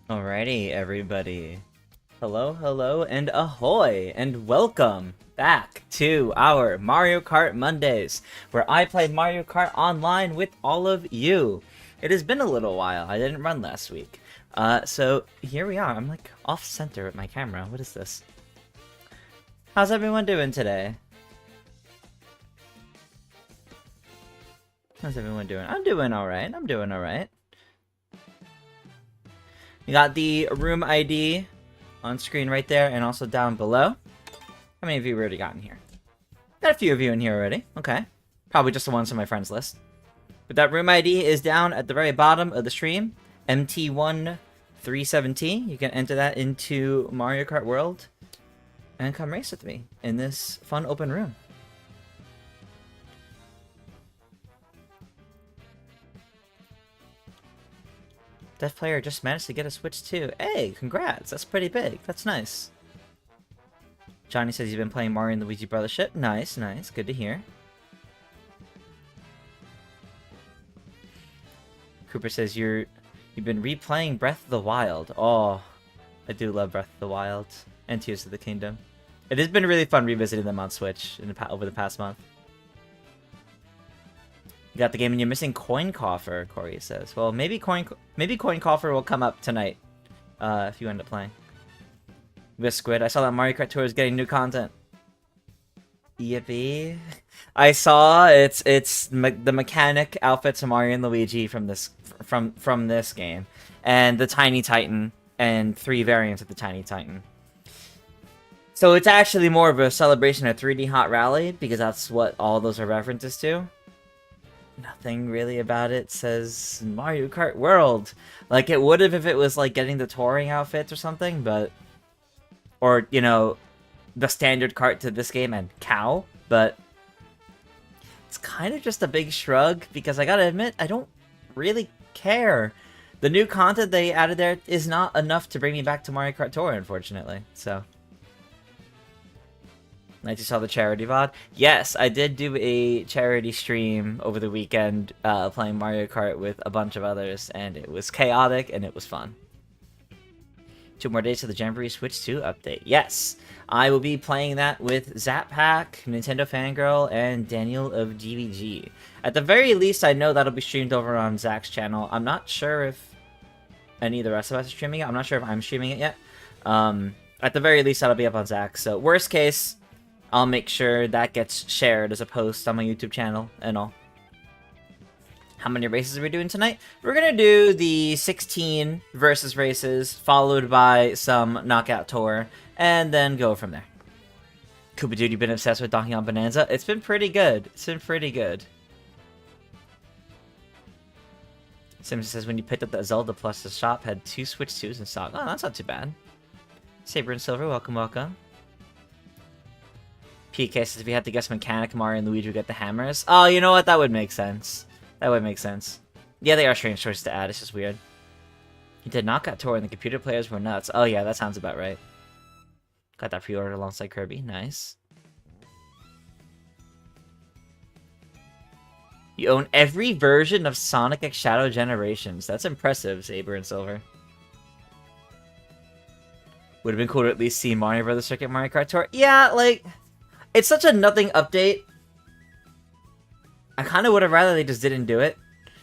Alrighty, everybody. Hello, hello, and ahoy, and welcome back to our Mario Kart Mondays, where I play Mario Kart online with all of you. It has been a little while. I didn't run last week. So here we are. I'm like off center with my camera. What is this? How's everyone doing today? How's everyone doing? I'm doing alright. I'm doing alright. You got the room ID on screen right there and also down below. How many of you already got in here? Got a few of you in here already. Okay. Probably just the ones on my friends list. But that room ID is down at the very bottom of the stream. MT1317. You can enter that into Mario Kart World and come race with me in this fun open room. Deaf player just managed to get a Switch too. Hey, congrats! That's pretty big. That's nice. Johnny says he's been playing Mario and Luigi Brothership. Nice, nice. Good to hear. Cooper says you've been replaying Breath of the Wild. Oh, I do love Breath of the Wild and Tears of the Kingdom. It has been really fun revisiting them on Switch over the past month. You got the game and you're missing Coin Coffer, Corey says. Well, maybe Coin Coffer will come up tonight if you end up playing. With Squid, I saw that Mario Kart Tour is getting new content. Yippee! I saw it's the mechanic outfits of Mario and Luigi from this game, and the Tiny Titan, and 3 variants of the Tiny Titan. So it's actually more of a celebration of 3D Hot Rally because that's what all those are references to. Nothing really about it says Mario Kart World. Like, it would have if it was, like, getting the touring outfits or something, but... Or, you know, the standard cart to this game and cow, but... It's kind of just a big shrug, because I gotta admit, I don't really care. The new content they added there is not enough to bring me back to Mario Kart Tour, unfortunately, so... I just saw the charity VOD. Yes, I did do a charity stream over the weekend playing Mario Kart with a bunch of others, and it was chaotic and it was fun. 2 more days to the Jamboree Switch 2 update. Yes, I will be playing that with Zappack, Nintendo Fangirl, and Daniel of GVG. At the very least, I know that'll be streamed over on Zach's channel. I'm not sure if any of the rest of us are streaming it. I'm not sure if I'm streaming it yet. At the very least, that'll be up on Zach. So, worst case... I'll make sure that gets shared as a post on my YouTube channel and all. How many races are we doing tonight? We're gonna do the 16 versus races, followed by some knockout tour, and then go from there. Koopa Dude, you've been obsessed with Donkey Kong Bonanza? It's been pretty good. It's been pretty good. Sims says when you picked up that Zelda Plus, the shop had 2 Switch 2s in stock. Oh, that's not too bad. Saber and Silver, welcome, welcome. PK says if you had to guess mechanic, Mario and Luigi would get the hammers. Oh, you know what? That would make sense. That would make sense. Yeah, they are strange choices to add. It's just weird. He did Knockout Tour and the computer players were nuts. Oh yeah, that sounds about right. Got that pre-ordered alongside Kirby. Nice. You own every version of Sonic X Shadow Generations. That's impressive, Saber and Silver. Would have been cool to at least see Mario Bros. Circuit Mario Kart Tour. Yeah, like... It's such a nothing update. I kind of would have rather they just didn't do it.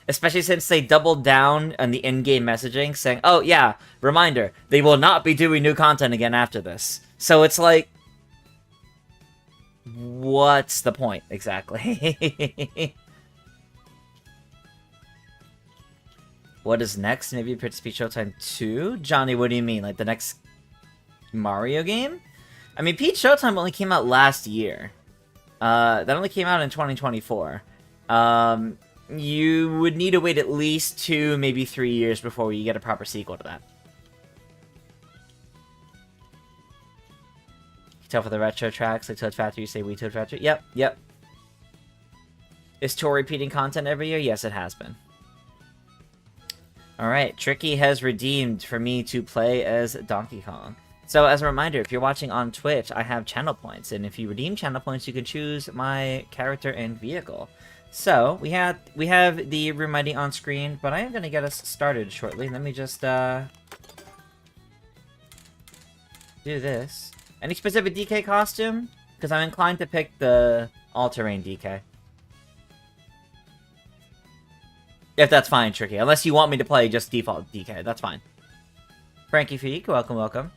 Especially since they doubled down on the in-game messaging, saying, oh yeah, reminder, they will not be doing new content again after this. So it's like... What's the point, exactly? What is next? Maybe Pitch Speed Showtime 2? Johnny, what do you mean? Like the next Mario game? I mean, Peach Showtime only came out last year. That only came out in 2024. You would need to wait at least 2, maybe 3 years before you get a proper sequel to that. You can tell for the retro tracks, like Toad Factory, you say We Toad Factory. Yep, yep. Is Tour repeating content every year? Yes, it has been. Alright, Tricky has redeemed for me to play as Donkey Kong. So, as a reminder, if you're watching on Twitch, I have channel points, and if you redeem channel points, you can choose my character and vehicle. So, we have the room ID on screen, but I am going to get us started shortly. Let me just do this. Any specific DK costume? Because I'm inclined to pick the all-terrain DK. If that's fine, Tricky. Unless you want me to play just default DK, that's fine. Frankie Feek, welcome, welcome.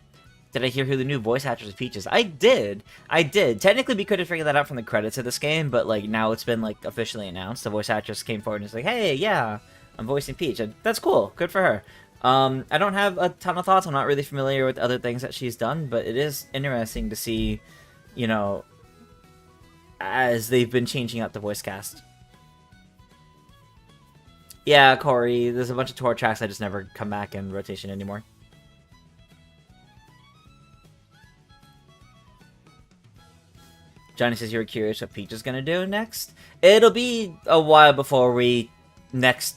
Did I hear who the new voice actress of Peach is? I did. I did. Technically, we could have figured that out from the credits of this game, but, like, now it's been, like, officially announced. The voice actress came forward and was like, hey, yeah, I'm voicing Peach. And that's cool. Good for her. I don't have a ton of thoughts. I'm not really familiar with other things that she's done, but it is interesting to see, you know, as they've been changing out the voice cast. Yeah, Corey, there's a bunch of tour tracks I just never come back in rotation anymore. Johnny says you were curious what Peach is going to do next. It'll be a while before we next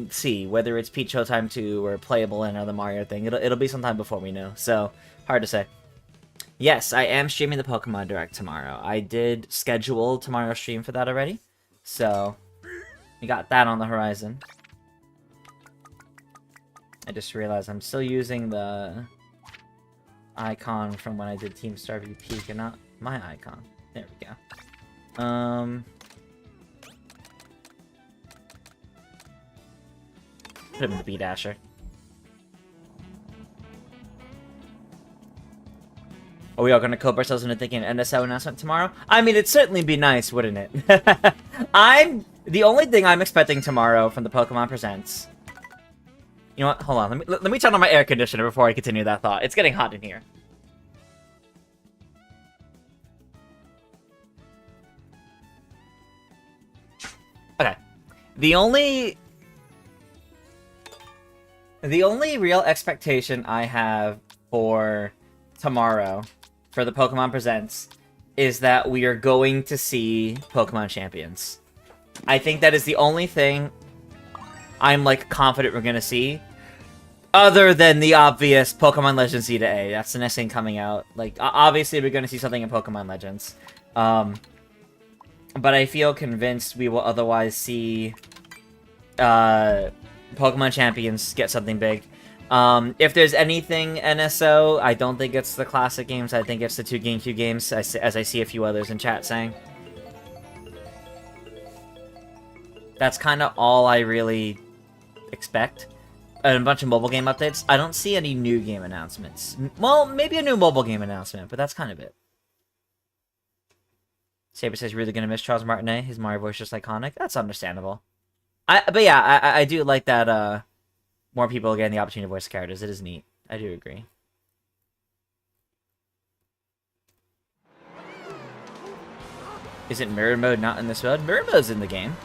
see whether it's Peach Showtime 2 or playable in another Mario thing. It'll be sometime before we know, so hard to say. Yes, I am streaming the Pokemon Direct tomorrow. I did schedule tomorrow's stream for that already, so we got that on the horizon. I just realized I'm still using the icon from when I did Team Star v Peak and not my icon. There we go. Put him in the B-Dasher. Are we all gonna cope ourselves into thinking an NSO announcement tomorrow? I mean, it'd certainly be nice, wouldn't it? The only thing I'm expecting tomorrow from the Pokemon Presents... You know what? Hold on. Let me turn on my air conditioner before I continue that thought. It's getting hot in here. Okay. The only real expectation I have for tomorrow, for the Pokemon Presents, is that we are going to see Pokemon Champions. I think that is the only thing I'm, like, confident we're gonna see. Other than the obvious Pokemon Legends Z to A. That's the next thing coming out. Like, obviously we're gonna see something in Pokemon Legends. But I feel convinced we will otherwise see Pokemon Champions get something big. If there's anything NSO, I don't think it's the classic games. I think it's the 2 GameCube games, as I see a few others in chat saying. That's kind of all I really expect. And a bunch of mobile game updates. I don't see any new game announcements. Well, maybe a new mobile game announcement, but that's kind of it. Saber says, really gonna miss Charles Martinet. His Mario voice just iconic. That's understandable. But yeah, I do like that more people are getting the opportunity to voice characters. It is neat. I do agree. Isn't Mirror Mode not in this mode? Mirror Mode's in the game.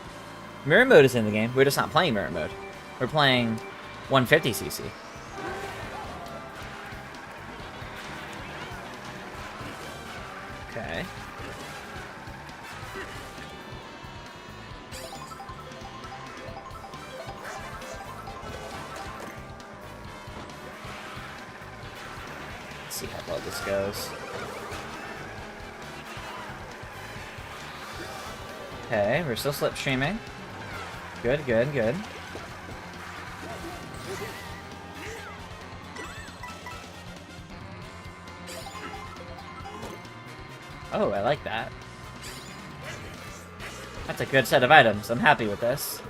Mirror Mode is in the game. We're just not playing Mirror Mode. We're playing 150cc. Okay. Let's see how well this goes. Okay, we're still slipstreaming. Good, good, good. Oh, I like that. That's a good set of items. I'm happy with this.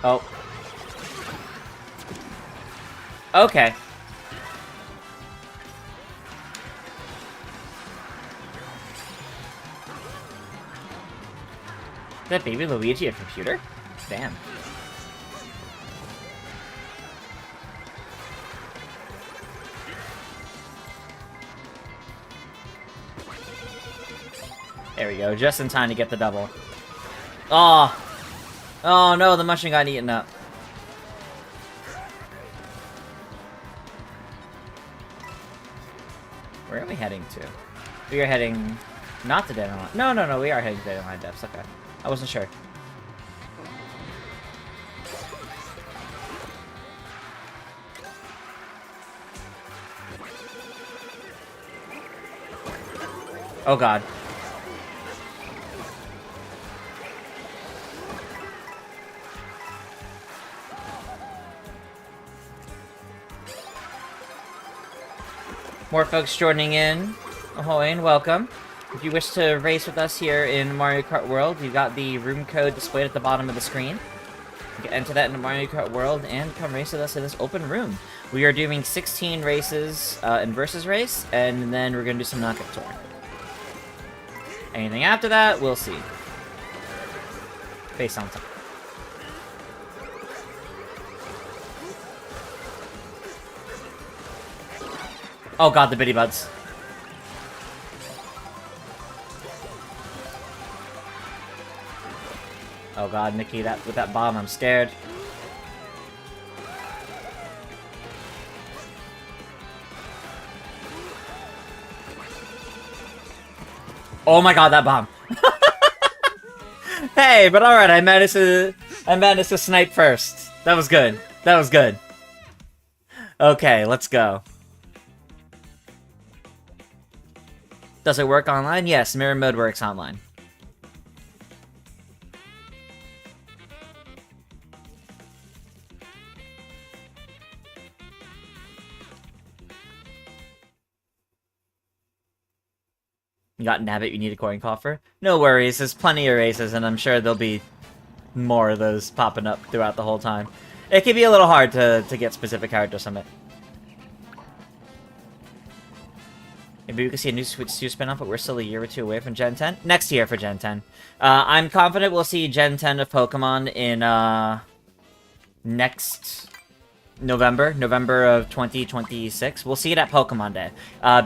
Oh. Okay. Is that baby Luigi a computer? Damn. There we go, just in time to get the double. Oh! Oh no, the mushroom got eaten up. Where are we heading to? We are heading... not to Dead Island. No, no, no, we are heading to Dead Island Depths, okay. I wasn't sure. Oh god. More folks joining in. Ahoy and welcome. If you wish to race with us here in Mario Kart World, you've got the room code displayed at the bottom of the screen. You can enter that into Mario Kart World and come race with us in this open room. We are doing 16 races in Versus Race, and then we're going to do some Knockout Tour. Anything after that, we'll see. Based on time. Oh god, the bitty buds. Oh god, Nikki, with that bomb, I'm scared. Oh my god, that bomb. Hey, but alright, I managed to snipe first. That was good. That was good. Okay, let's go. Does it work online? Yes, mirror mode works online. You got Nabbit, you need a coin coffer? No worries, there's plenty of races, and I'm sure there'll be more of those popping up throughout the whole time. It can be a little hard to get specific characters from it. Maybe we could see a new Switch 2 spin-off, but we're still a year or two away from Gen 10. Next year for Gen 10. I'm confident we'll see Gen 10 of Pokemon in, next November of 2026. We'll see it at Pokemon Day,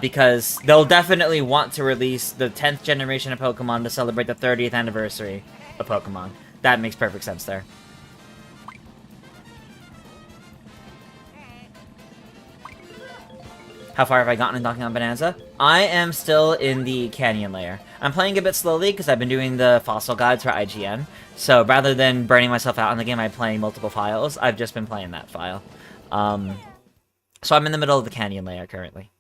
because they'll definitely want to release the 10th generation of Pokemon to celebrate the 30th anniversary of Pokemon. That makes perfect sense there. How far have I gotten in Donkey Kong Bonanza? I am still in the Canyon layer. I'm playing a bit slowly because I've been doing the fossil guides for IGN. So rather than burning myself out in the game, I'm playing multiple files. I've just been playing that file. So I'm in the middle of the Canyon layer currently.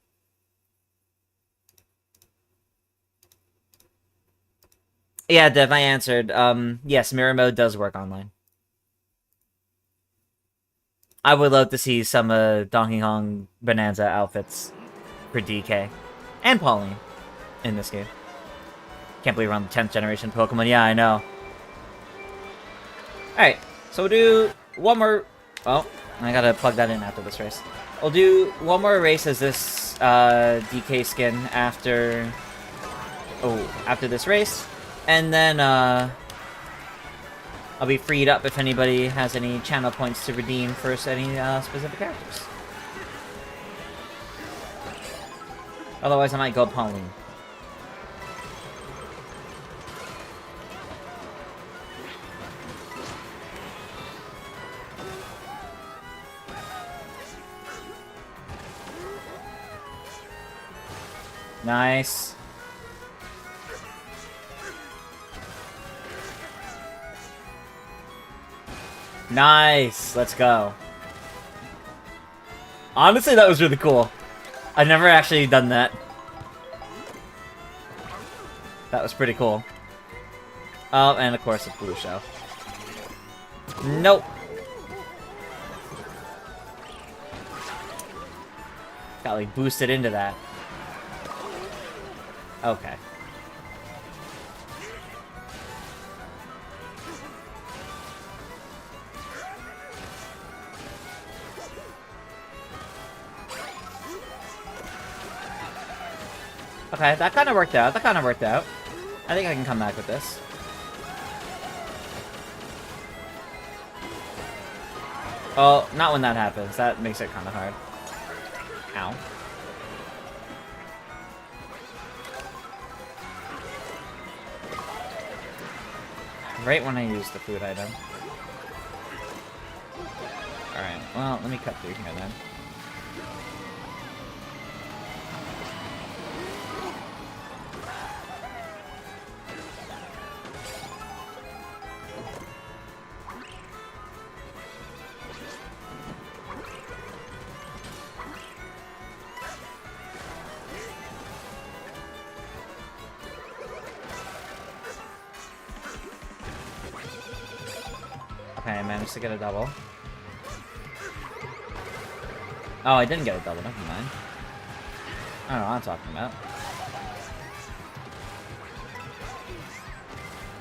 Yeah, Dev, I answered. Yes, mirror mode does work online. I would love to see some Donkey Kong Bonanza outfits for DK. And Pauline in this game. Can't believe we're on the 10th generation Pokemon. Yeah, I know. Alright, so we'll do one more... Oh, I gotta plug that in after this race. We'll do one more race as this DK skin after... Oh, after this race. And then, I'll be freed up if anybody has any channel points to redeem for any specific characters. Otherwise, I might go Pauline. Nice. Nice! Let's go. Honestly, that was really cool. I've never actually done that. That was pretty cool. Oh, and of course, it's Blue Shell. Nope. Got like boosted into that. Okay. Okay, that kind of worked out. That kind of worked out. I think I can come back with this. Oh, not when that happens. That makes it kind of hard. Ow. Right when I use the food item. Alright, well, let me cut through here then. Okay, I managed to get a double. Oh, I didn't get a double, never mind. I don't know what I'm talking about.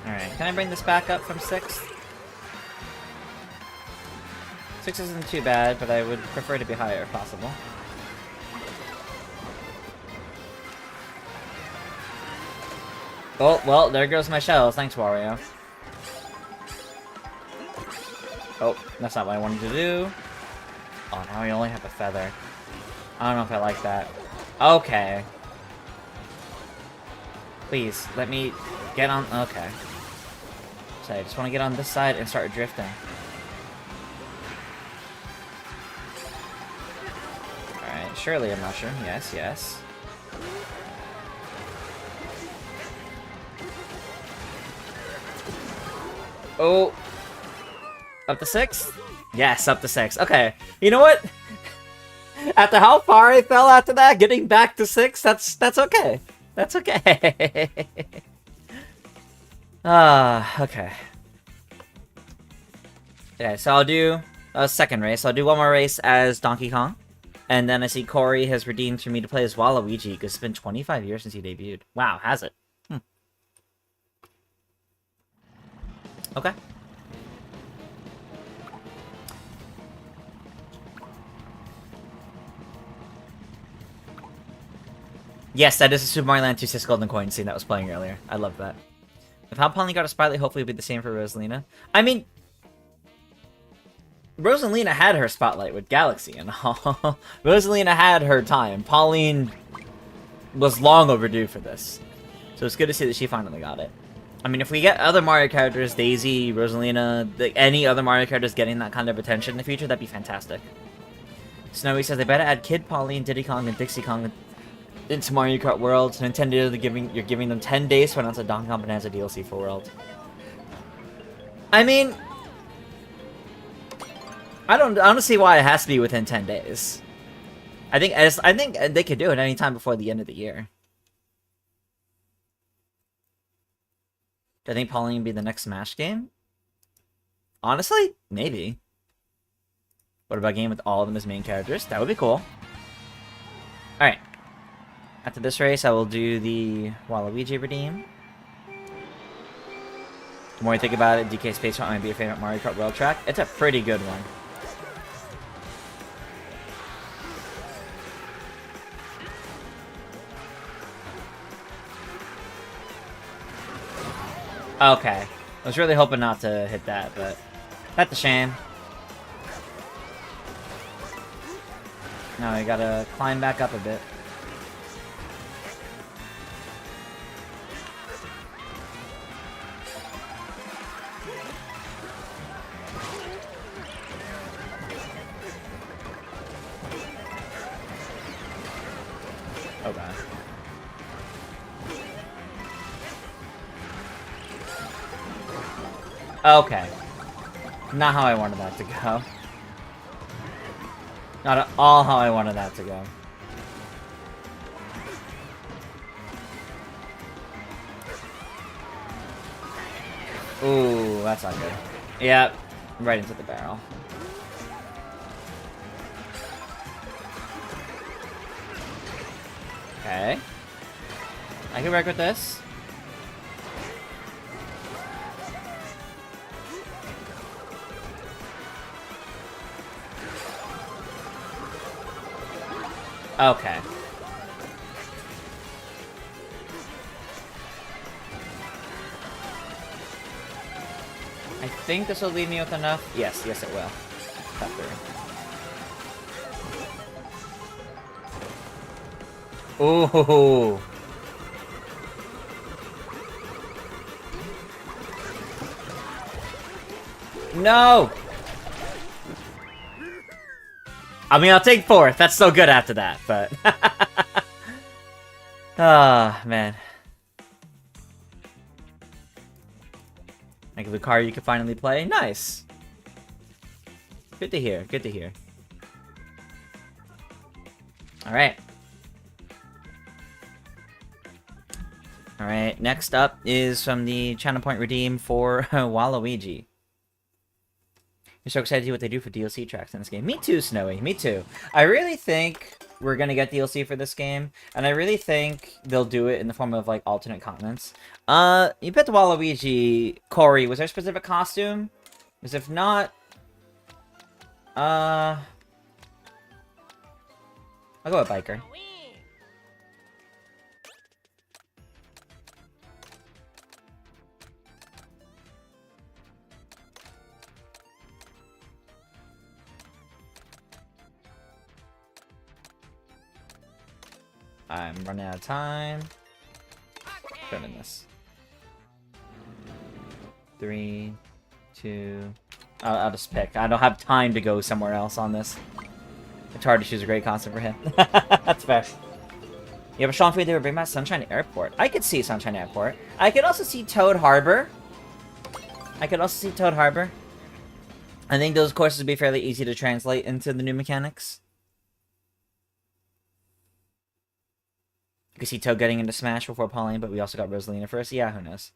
Alright, can I bring this back up from 6th? 6 isn't too bad, but I would prefer to be higher if possible. Oh, well, there goes my shells. Thanks, Wario. Oh, that's not what I wanted to do. Oh, now we only have a feather. I don't know if I like that. Okay. Please, let me get on... Okay. So I just want to get on this side and start drifting. Alright, surely a mushroom. Yes, yes. Oh. Up to 6? Yes, up to 6. Okay. You know what? After how far I fell after that, getting back to 6, that's okay. That's okay. Okay. Okay, so I'll do a second race. I'll do one more race as Donkey Kong. And then I see Corey has redeemed for me to play as Waluigi, because it's been 25 years since he debuted. Wow, has it? Okay. Yes, that is a Super Mario Land 2 6 Golden Coin scene that was playing earlier. I love that. If how Pauline got a spotlight, hopefully it'll be the same for Rosalina. I mean, Rosalina had her spotlight with Galaxy and all. Rosalina had her time. Pauline was long overdue for this. So it's good to see that she finally got it. I mean, if we get other Mario characters, Daisy, Rosalina, any other Mario characters getting that kind of attention in the future, that'd be fantastic. Snowy says they better add Kid Pauline, Diddy Kong, and Dixie Kong into Mario Kart World. Nintendo, you're giving them 10 days to announce a Donkey Kong Bonanza DLC for World. I mean, I don't see why it has to be within 10 days. I think they could do it anytime before the end of the year. Do I think Pauline would be the next Smash game? Honestly, maybe. What about a game with all of them as main characters? That would be cool. Alright. After this race, I will do the Waluigi redeem. The more you think about it, DK Space Route might be your favorite Mario Kart World track. It's a pretty good one. Okay. I was really hoping not to hit that, but that's a shame. Now I gotta climb back up a bit. Oh god. Okay. Not how I wanted that to go. Not at all how I wanted that to go. Ooh, that's not good. Yep, right into the barrel. Okay. I can work with this. Okay. I think this will leave me with enough. Yes, yes it will. Cut through. Ooh. No! I mean, I'll take 4th. That's so good after that, but... Ah, man. Like the car you can finally play? Nice! Good to hear, good to hear. Alright. Alright, next up is from the channel point redeem for Waluigi. You're so excited to see what they do for DLC tracks in this game. Me too, Snowy. Me too. I really think we're gonna get DLC for this game, and I really think they'll do it in the form of like alternate continents. You picked Waluigi. Corey, was there a specific costume? Because if not, I'll go with biker. I'm running out of time. Doing this. 3, 2. I'll just pick. I don't have time to go somewhere else on this. It's hard to choose a great costume for him. That's fair. You have a strong feeling they would bring back Sunshine Airport. I could see Sunshine Airport. I could also see Toad Harbor. I think those courses would be fairly easy to translate into the new mechanics. You could see Toad getting into Smash before Pauline, but we also got Rosalina first. Yeah, who knows?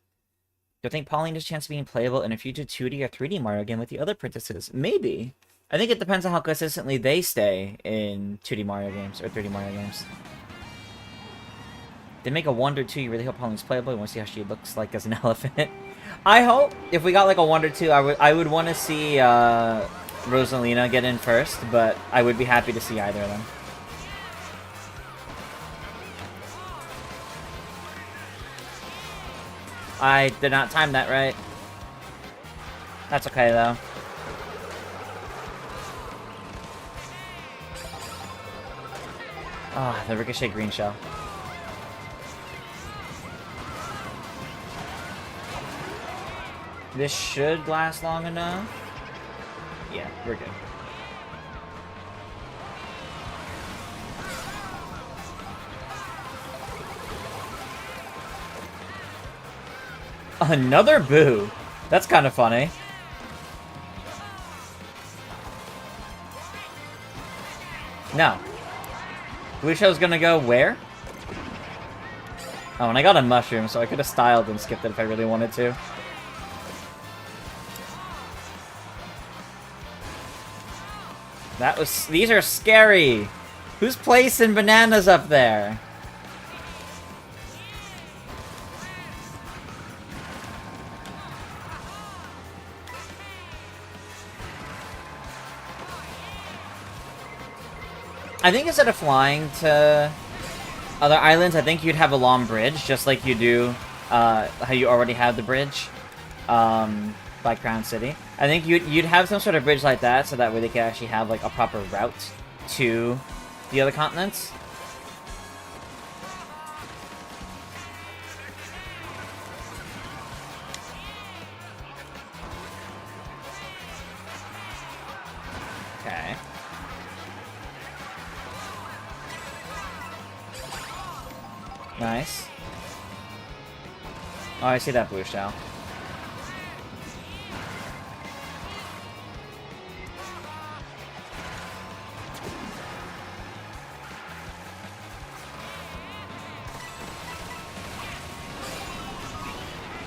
Do you think Pauline has a chance of being playable in a future 2D or 3D Mario game with the other princesses? Maybe. I think it depends on how consistently they stay in 2D Mario games or 3D Mario games. They make a Wonder 2, you really hope Pauline's playable. You want to see how she looks like as an elephant. I hope if we got like a Wonder 2, I would want to see Rosalina get in first, but I would be happy to see either of them. I did not time that right. That's okay, though. Ah, the Ricochet Green Shell. This should last long enough. Yeah, we're good. Another boo. That's kind of funny. No. Blue Shell's gonna go where? Oh, and I got a mushroom, so I could have styled and skipped it if I really wanted to. That was... These are scary! Who's placing bananas up there? I think instead of flying to other islands, I think you'd have a long bridge, just like you do, how you already have the bridge, by Crown City. I think you'd have some sort of bridge like that, so that way they could actually have, like, a proper route to the other continents. Okay. Nice. Oh, I see that blue shell.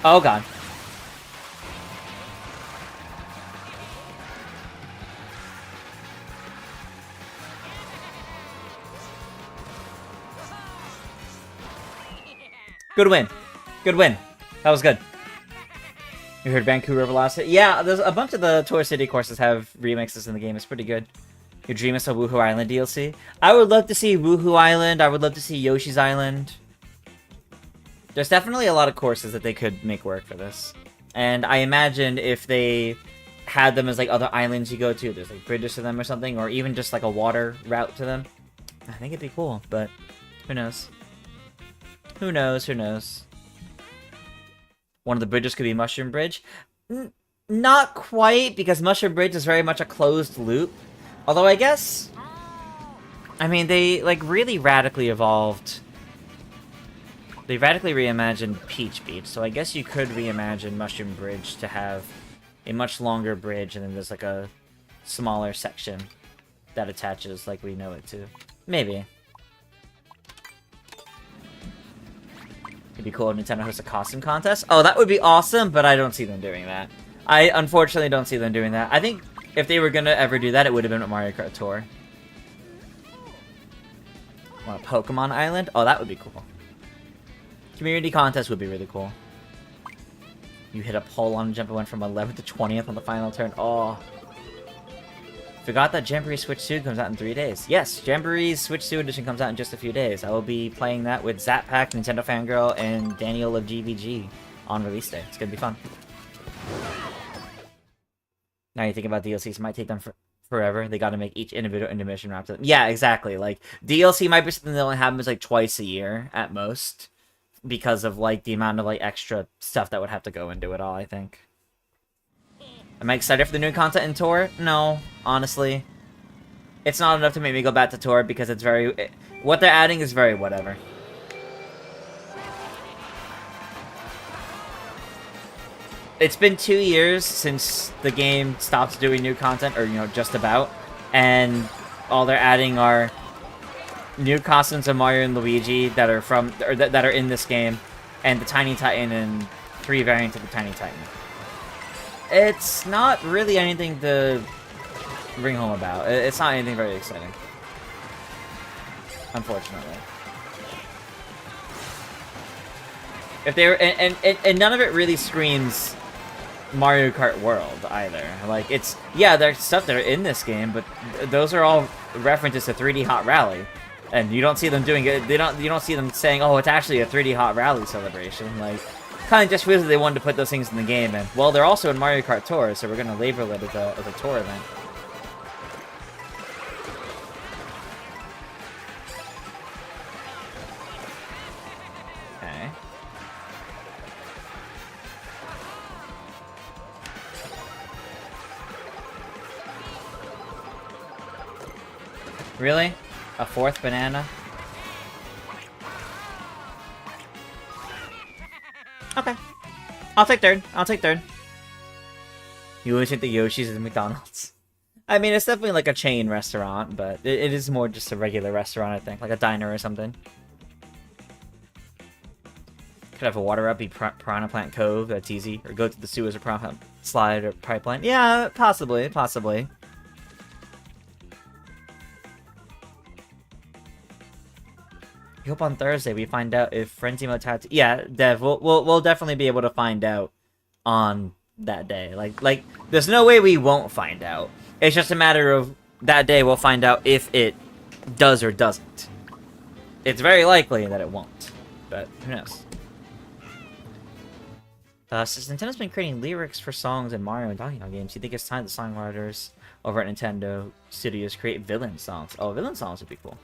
Oh god. Good win. Good win. That was good. You heard Vancouver Velocity? Yeah, there's a bunch of the Tour City courses have remixes in the game. It's pretty good. Your dream is a Woohoo Island DLC? I would love to see Woohoo Island. I would love to see Yoshi's Island. There's definitely a lot of courses that they could make work for this. And I imagine if they had them as like other islands you go to, there's like bridges to them or something, or even just like a water route to them. I think it'd be cool, but who knows? Who knows? Who knows? One of the bridges could be Mushroom Bridge. Not quite, because Mushroom Bridge is very much a closed loop. Although I guess... I mean, they like really radically evolved... They radically reimagined Peach Beach, so I guess you could reimagine Mushroom Bridge to have a much longer bridge, and then there's like a smaller section that attaches like we know it to. Maybe. It'd be cool if Nintendo hosts a costume contest. Oh, that would be awesome, but I don't see them doing that. I unfortunately don't see them doing that. I think if they were gonna ever do that, it would have been with Mario Kart Tour. Pokemon Island? Oh, that would be cool. Community contest would be really cool. You hit a pole on a jump and went from 11th to 20th on the final turn. Oh. Forgot that Jamboree Switch 2 comes out in 3 days. Yes, Jamboree's Switch 2 edition comes out in just a few days. I will be playing that with Zappack, Nintendo Fangirl, and Daniel of GVG on release day. It's gonna be fun. Now you think about DLCs, it might take them forever. They gotta make each individual intermission wrap up. Yeah, exactly. Like, DLC might be something that only happens, like, twice a year, at most. Because of, like, the amount of, like, extra stuff that would have to go into it all, I think. Am I excited for the new content in Tour? No, honestly. It's not enough to make me go back to Tour because it's very... what they're adding is very whatever. It's been 2 years since the game stopped doing new content, or, you know, just about. And all they're adding are new costumes of Mario and Luigi that are from... or that are in this game. And the Tiny Titan and 3 variants of the Tiny Titan. It's not really anything to bring home about. It's not anything very exciting. Unfortunately. If they were... and none of it really screams Mario Kart World, either. Like, it's... yeah, there's stuff that are in this game, but those are all references to 3D Hot Rally. And you don't see them doing it... you don't see them saying, oh, it's actually a 3D Hot Rally celebration. Like... kind of just feels that they wanted to put those things in the game, and, well, they're also in Mario Kart Tour, so we're going to label it as a Tour event. Okay. Really? A 4th banana? Okay. I'll take third. I'll take third. You always think the Yoshi's is McDonald's. I mean, it's definitely like a chain restaurant, but it is more just a regular restaurant, I think. Like a diner or something. Could have a water up, be Piranha Plant Cove, that's easy. Or go to the sewers or Piranha Slide or Pipeline. Yeah, possibly, possibly. I hope on Thursday we find out if Frenzy Mode Tattoo... yeah, Dev, we'll definitely be able to find out on that day. Like, there's no way we won't find out. It's just a matter of that day we'll find out if it does or doesn't. It's very likely that it won't, but who knows. Since Nintendo's been creating lyrics for songs in Mario and Donkey Kong games, you think it's time the songwriters over at Nintendo Studios create villain songs? Oh, villain songs would be cool.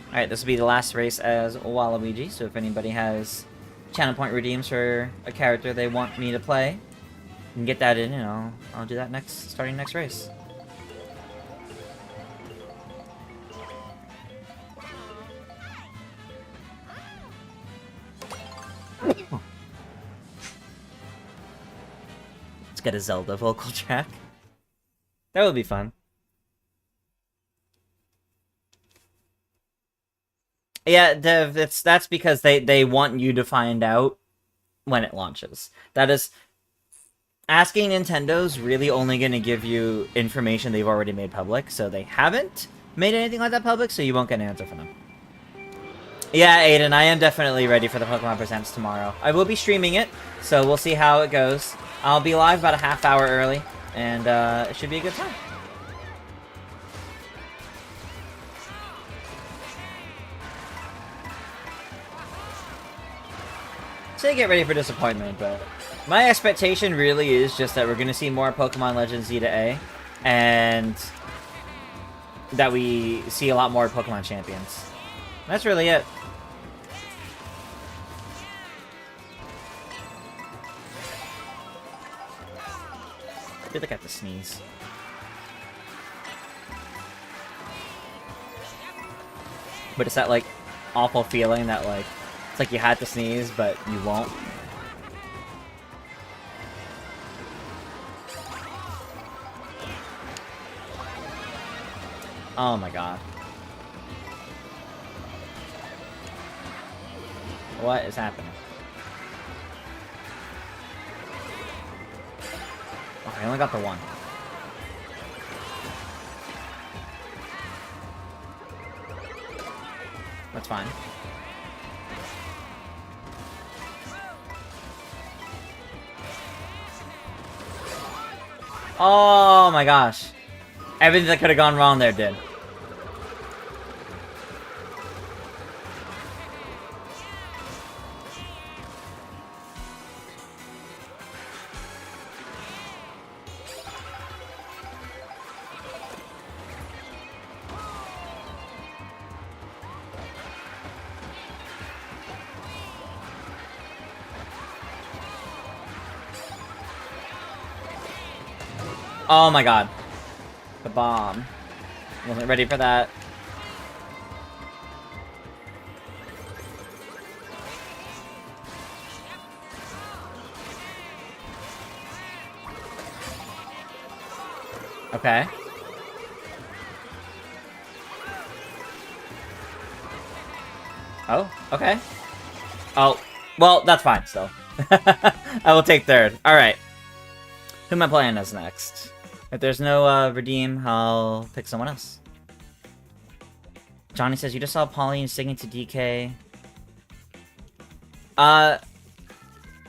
Alright, this will be the last race as Waluigi, so if anybody has channel point redeems for a character they want me to play, you can get that in, and I'll do that starting next race. Let's get a Zelda vocal track. That would be fun. Yeah, Dev, that's because they want you to find out when it launches. That is... asking Nintendo's really only going to give you information they've already made public, so they haven't made anything like that public, so you won't get an answer from them. Yeah, Aiden, I am definitely ready for the Pokemon Presents tomorrow. I will be streaming it, so we'll see how it goes. I'll be live about a half hour early, and it should be a good time. Say get ready for disappointment, but my expectation really is just that we're going to see more Pokemon Legends Z to A, and that we see a lot more Pokemon Champions. That's really it. I feel like I have to sneeze. But it's that, like, awful feeling that, like, it's like you had to sneeze, but you won't. Oh my god. What is happening? I only got the one. That's fine. Oh my gosh. Everything that could have gone wrong there did. Oh my god. The bomb. Wasn't ready for that. Okay. Oh, okay. Oh, well, that's fine still. I will take third. Alright. Who am I playing as next? If there's no redeem, I'll pick someone else. Johnny says, you just saw Pauline singing to DK.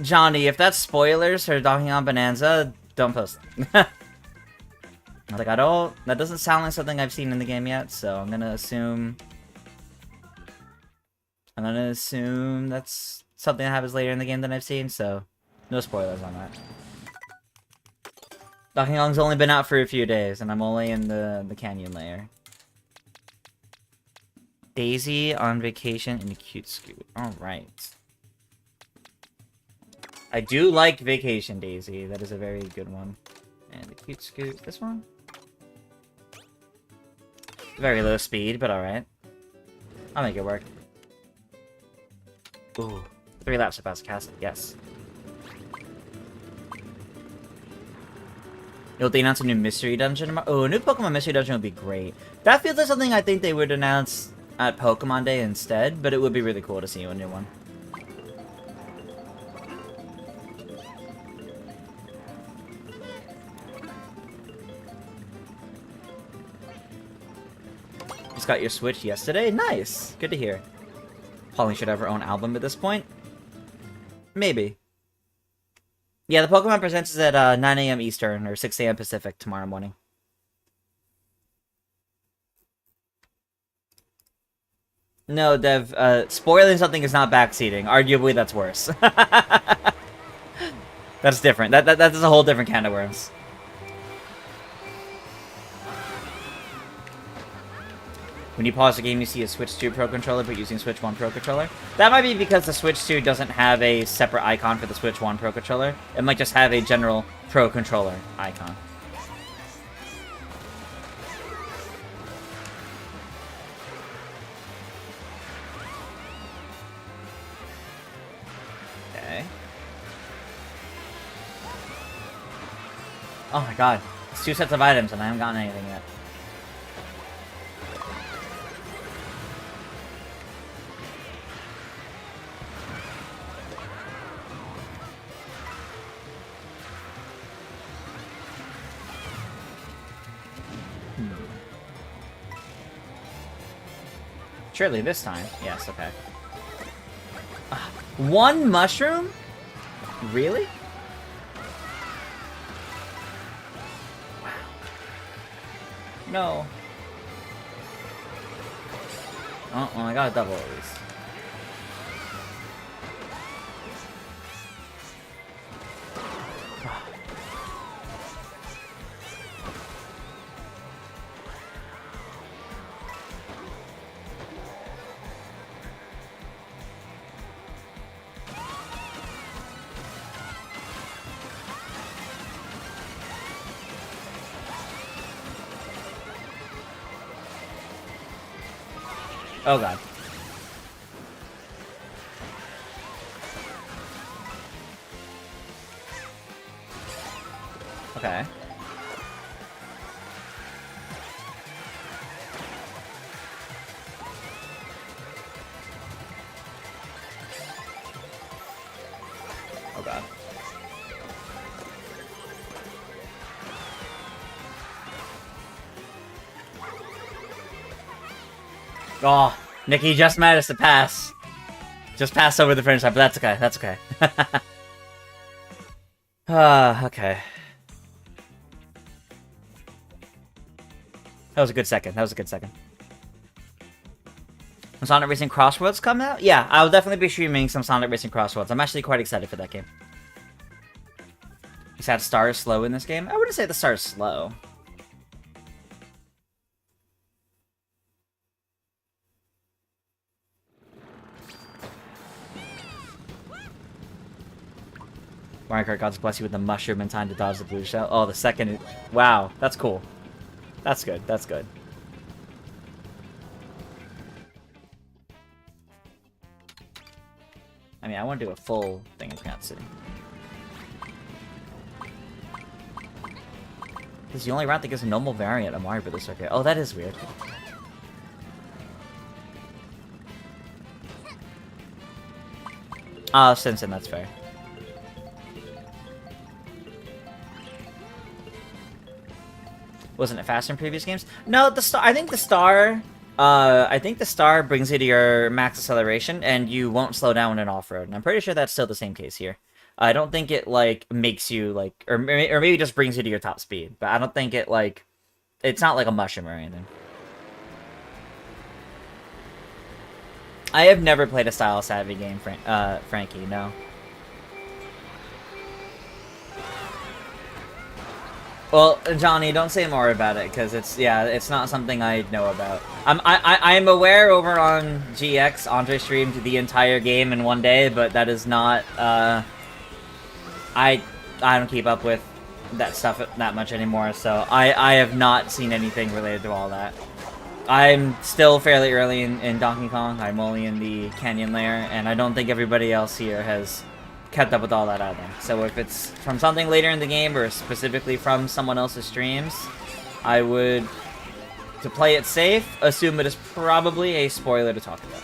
Johnny, if that's spoilers for Donkey Kong Bonanza, don't post them. Like, that doesn't sound like something I've seen in the game yet, so I'm gonna assume that's something that happens later in the game than I've seen, so no spoilers on that. Donkey Kong's only been out for a few days, and I'm only in the canyon layer. Daisy on vacation in a cute scoot. Alright. I do like Vacation Daisy. That is a very good one. And the cute scoot. This one? Very low speed, but alright. I'll make it work. Ooh. 3 laps to pass the castle. Yes. You'll announce a new mystery dungeon. Oh, a new Pokemon mystery dungeon would be great. That feels like something I think they would announce at Pokemon Day instead, but it would be really cool to see a new one. Just got your Switch yesterday? Nice! Good to hear. Pauline should have her own album at this point. Maybe. Yeah, the Pokemon Presents is at 9 AM Eastern, or 6 AM Pacific tomorrow morning. No, Dev, spoiling something is not backseating. Arguably, that's worse. That's different. That's a whole different can of worms. When you pause the game, you see a Switch 2 Pro Controller, but using Switch 1 Pro Controller. That might be because the Switch 2 doesn't have a separate icon for the Switch 1 Pro Controller. It might just have a general Pro Controller icon. Okay. Oh my god. It's 2 sets of items and I haven't gotten anything yet. Surely this time. Yes, okay. 1 mushroom? Really? Wow. No. Oh, well, I got a double at least. Oh god. Okay. Oh god. Oh, Nikki just managed to pass. Just passed over the finish line, but that's okay. That's okay. Okay. That was a good second. That was a good second. When Sonic Racing Crossroads come out? Yeah, I'll definitely be streaming some Sonic Racing Crossroads. I'm actually quite excited for that game. You said Star is slow in this game? I wouldn't say the Star is slow. Mario Kart Gods bless you with the mushroom in time to dodge the blue shell. Oh, the second... Wow, that's cool. That's good, that's good. I mean, I want to do a full thing in Cat City. This is the only route that gives a normal variant of Mario Bros. Circuit. Oh, that is weird. Simpson, that's fair. Wasn't it faster in previous games? No, the star. I think the star. I think the star brings you to your max acceleration, and you won't slow down in off-road. And I'm pretty sure that's still the same case here. I don't think it like makes you like, or maybe just brings you to your top speed. But I don't think it like, it's not like a mushroom or anything. I have never played a style savvy game, Frankie. No. Well, Johnny, don't say more about it, because it's not something I know about. I'm aware over on GX, Andre streamed the entire game in one day, but that is not, I don't keep up with that stuff that much anymore, so I have not seen anything related to all that. I'm still fairly early in Donkey Kong. I'm only in the Canyon layer, and I don't think everybody else here has kept up with all that either. So if it's from something later in the game, or specifically from someone else's streams, I would, to play it safe, assume it is probably a spoiler to talk about.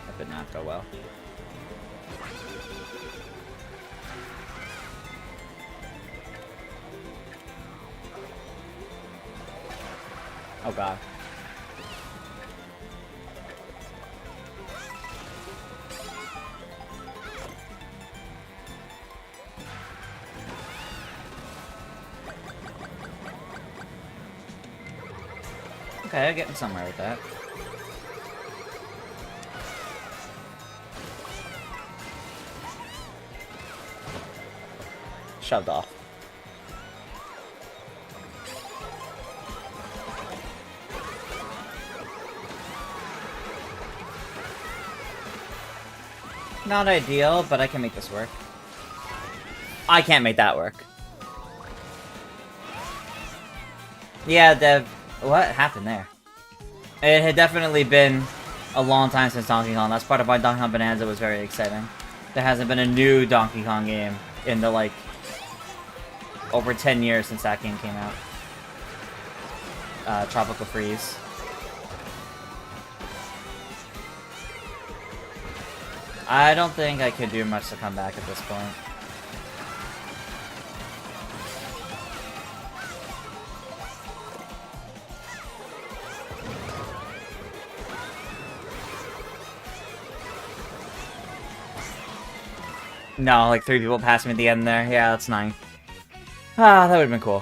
That did not go well. Oh god. Okay, I'm getting somewhere with that. Shoved off. Not ideal, but I can make this work. I can't make that work. Yeah, Dev, what happened there? It had definitely been a long time since Donkey Kong. That's part of why Donkey Kong Bonanza was very exciting. There hasn't been a new Donkey Kong game in the, like, over 10 years since that game came out. Tropical Freeze. I don't think I could do much to come back at this point. No, like 3 people passed me at the end there. Yeah, that's 9. Ah, that would've been cool.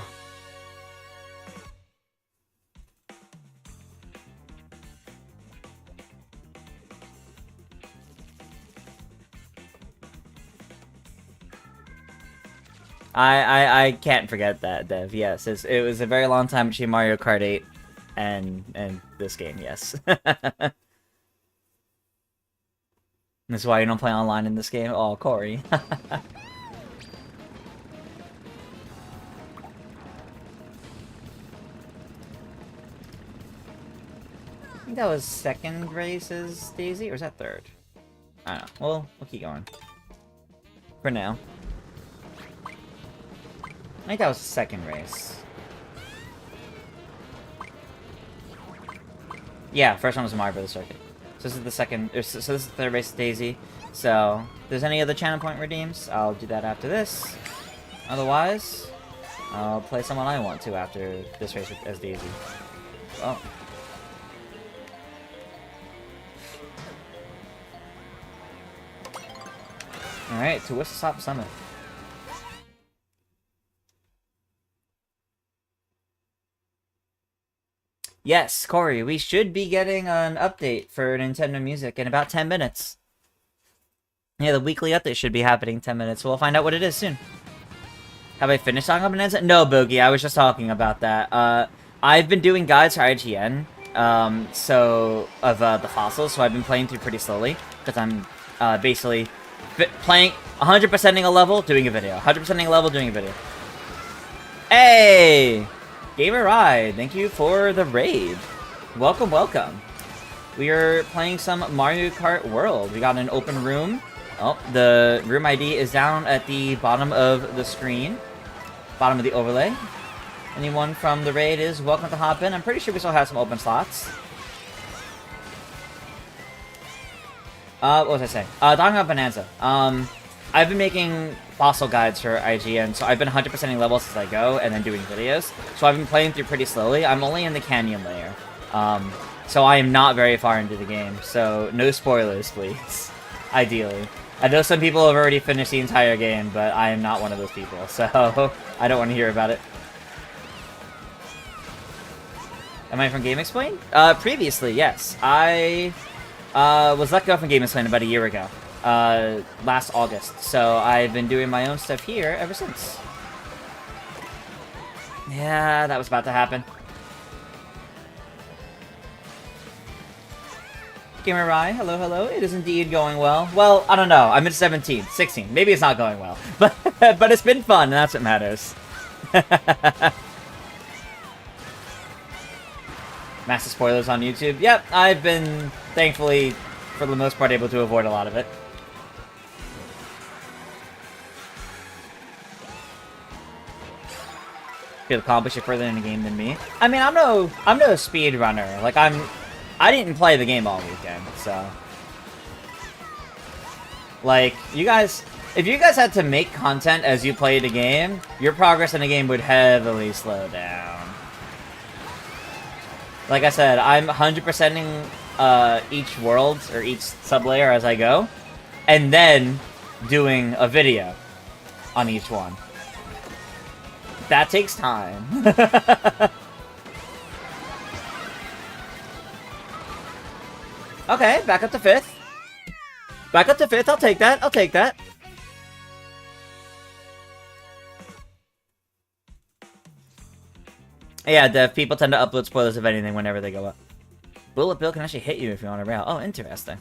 I can't forget that, Dev. Yes, it was a very long time between Mario Kart 8 and this game, yes. That's why you don't play online in this game? Oh, Corey. I think that was second race's Daisy, or is that third? I don't know. Well, we'll keep going. For now. I think that was the second race. Yeah, first one was Mario Brothers Circuit. So this is the second, so this is the third race Daisy. So, if there's any other channel point redeems, I'll do that after this. Otherwise, I'll play someone I want to after this race as Daisy. Oh. Alright, to Whistle Summit. Yes, Corey, we should be getting an update for Nintendo Music in about 10 minutes. Yeah, the weekly update should be happening in 10 minutes. We'll find out what it is soon. Have I finished talking about Bonanza? No, Boogie, I was just talking about that. I've been doing guides for IGN, the fossils, so I've been playing through pretty slowly, because I'm, basically playing 100%ing a level, doing a video. 100%ing a level, doing a video. Hey! Gamer Ride, thank you for the raid. Welcome, welcome. We are playing some Mario Kart World. We got an open room. Oh, the room ID is down at the bottom of the screen. Bottom of the overlay. Anyone from the raid is welcome to hop in. I'm pretty sure we still have some open slots. What was I saying? Talking about Bonanza. I've been making fossil guides for IGN, so I've been 100%ing levels as I go, and then doing videos. So I've been playing through pretty slowly. I'm only in the canyon layer. So I am not very far into the game, so no spoilers, please. Ideally. I know some people have already finished the entire game, but I am not one of those people, so I don't want to hear about it. Am I from Game Explain? Previously, yes. I was let go from Game Explain about a year ago. Last August. So I've been doing my own stuff here ever since. Yeah, that was about to happen. Gamer Rai, hello, hello. It is indeed going well. Well, I don't know. I'm at 17, 16. Maybe it's not going well. But it's been fun, and that's what matters. Massive spoilers on YouTube. Yep, I've been, thankfully, for the most part, able to avoid a lot of it. Could accomplish it further in the game than me. I mean, I'm no speed runner. Like, I didn't play the game all weekend, so. Like, you guys, if you guys had to make content as you played the game, your progress in the game would heavily slow down. Like I said, I'm 100%ing each world, or each sub-layer as I go, and then doing a video on each one. That takes time. Okay, back up to 5th. Back up to 5th, I'll take that, I'll take that. Yeah, Dev, people tend to upload spoilers of anything whenever they go up. Bullet Bill can actually hit you if you're on a rail. Oh, interesting.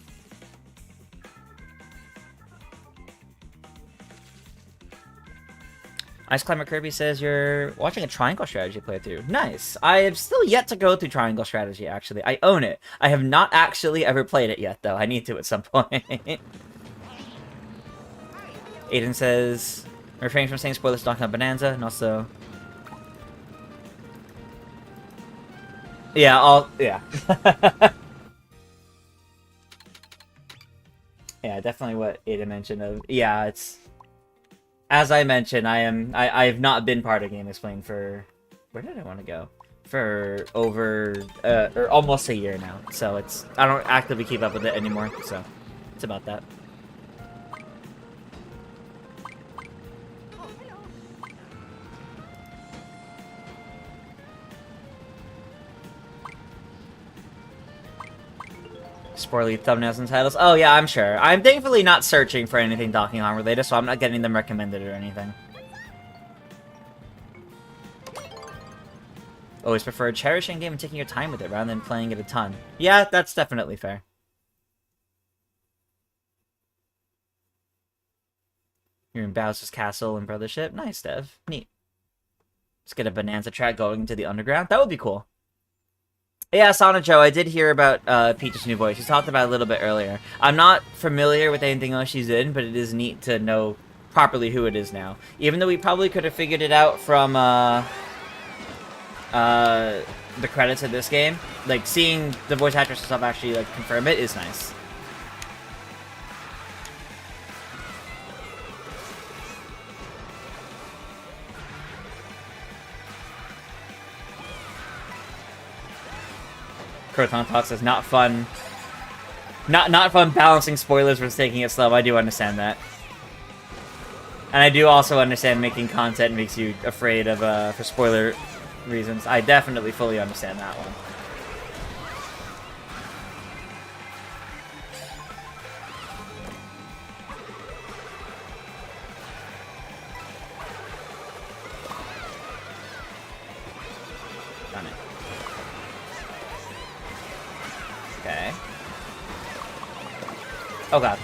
Ice Climber Kirby says you're watching a Triangle Strategy playthrough. Nice. I have still yet to go through Triangle Strategy, actually. I own it. I have not actually ever played it yet, though. I need to at some point. Aiden says, refrain from saying spoilers talking about Bonanza, and also... Yeah, yeah. Yeah, definitely what Aiden mentioned of... Yeah, it's... As I mentioned, I've not been part of Game Explain for... Where did I want to go? For over... or almost a year now. So it's... I don't actively keep up with it anymore, so... It's about that. Spoiler thumbnails and titles. Oh yeah, I'm sure. I'm thankfully not searching for anything Donkey Kong related, so I'm not getting them recommended or anything. Always prefer cherishing a game and taking your time with it rather than playing it a ton. Yeah, that's definitely fair. You're in Bowser's Castle and Brothership. Nice, Dev. Neat. Let's get a Bonanza track going into the underground. That would be cool. Yeah, Sonic Joe, I did hear about Peach's new voice. She talked about it a little bit earlier. I'm not familiar with anything else she's in, but it is neat to know properly who it is now. Even though we probably could have figured it out from the credits of this game, like seeing the voice actress and stuff actually like confirm it is nice. Croton Talks is not fun. Not fun balancing spoilers versus taking it slow. I do understand that. And I do also understand making content makes you afraid of, for spoiler reasons. I definitely fully understand that one. Done it. Okay. Oh god.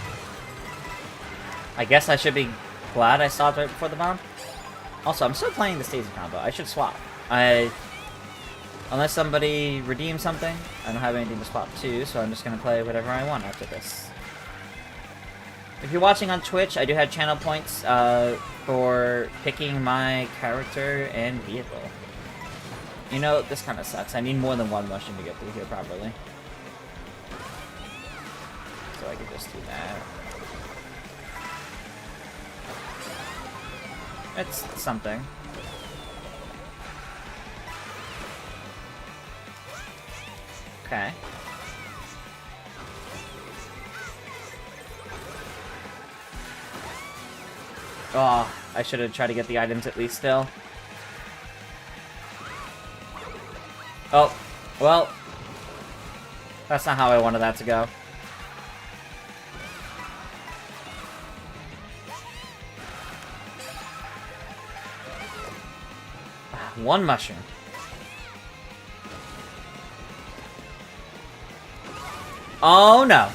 I guess I should be glad I stopped right before the bomb. Also, I'm still playing the Stacey combo. I should swap. Unless somebody redeems something, I don't have anything to swap to, so I'm just gonna play whatever I want after this. If you're watching on Twitch, I do have channel points for picking my character and vehicle. You know, this kind of sucks. I need more than one mushroom to get through here properly. So I could just do that. It's something. Okay. Oh, I should have tried to get the items at least still. Oh, well. That's not how I wanted that to go. One mushroom. Oh no.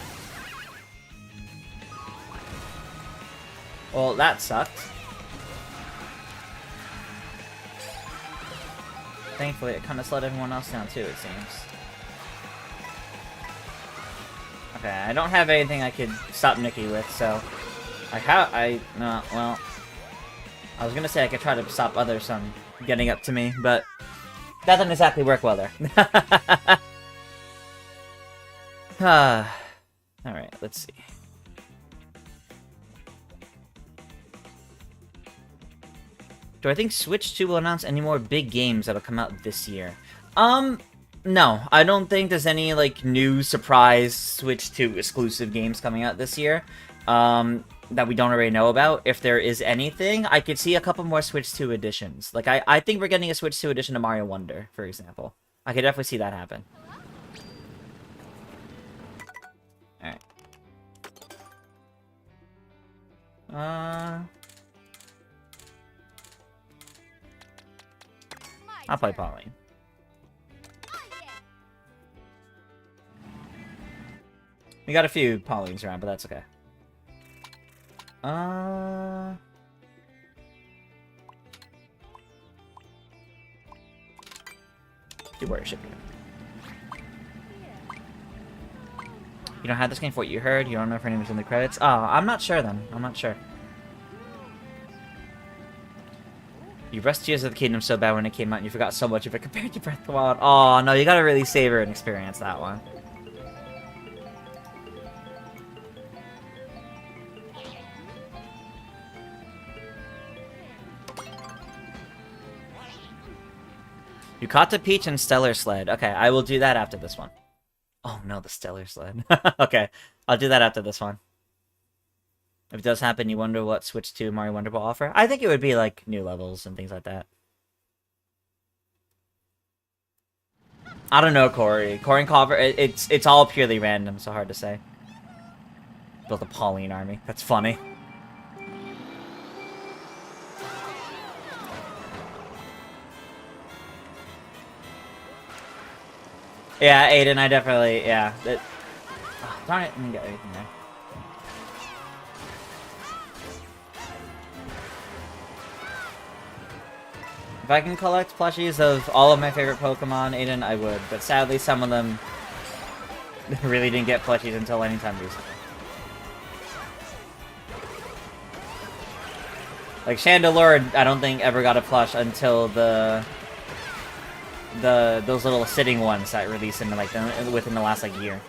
Well, that sucked. Thankfully, it kind of slowed everyone else down too, it seems. Okay, I don't have anything I could stop Nikki with, so... no, well... I was gonna say I could try to stop others from getting up to me, but... that didn't exactly work well there. Alright, let's see. Do I think Switch 2 will announce any more big games that'll come out this year? No. I don't think there's any, like, new surprise Switch 2 exclusive games coming out this year. That we don't already know about. If there is anything, I could see a couple more Switch 2 editions. Like, I think we're getting a Switch 2 edition of Mario Wonder, for example. I could definitely see that happen. Alright. I'll play Pauline. We got a few Paulines around, but that's okay. Do worship you. You don't have this game for what you heard? You don't know if her name is in the credits? Oh, I'm not sure then. I'm not sure. You rushed Tears of the Kingdom so bad when it came out and you forgot so much of it compared to Breath of the Wild. Oh, no, you gotta really savor and experience that one. Yukata Peach and Stellar Sled. Okay, I will do that after this one. Oh no, the Stellar Sled. Okay, I'll do that after this one. If it does happen, you wonder what Switch 2 Mario Wonder will offer? I think it would be like new levels and things like that. I don't know, Corey. Corey and Culver, it's all purely random, so hard to say. Built a Pauline army. That's funny. Yeah, Aiden, I definitely, yeah. Oh, darn it, I didn't get anything there. If I can collect plushies of all of my favorite Pokemon, Aiden, I would. But sadly, some of them really didn't get plushies until anytime recently. Like, Chandelure, I don't think ever got a plush until the those little sitting ones that released in like within the last like year.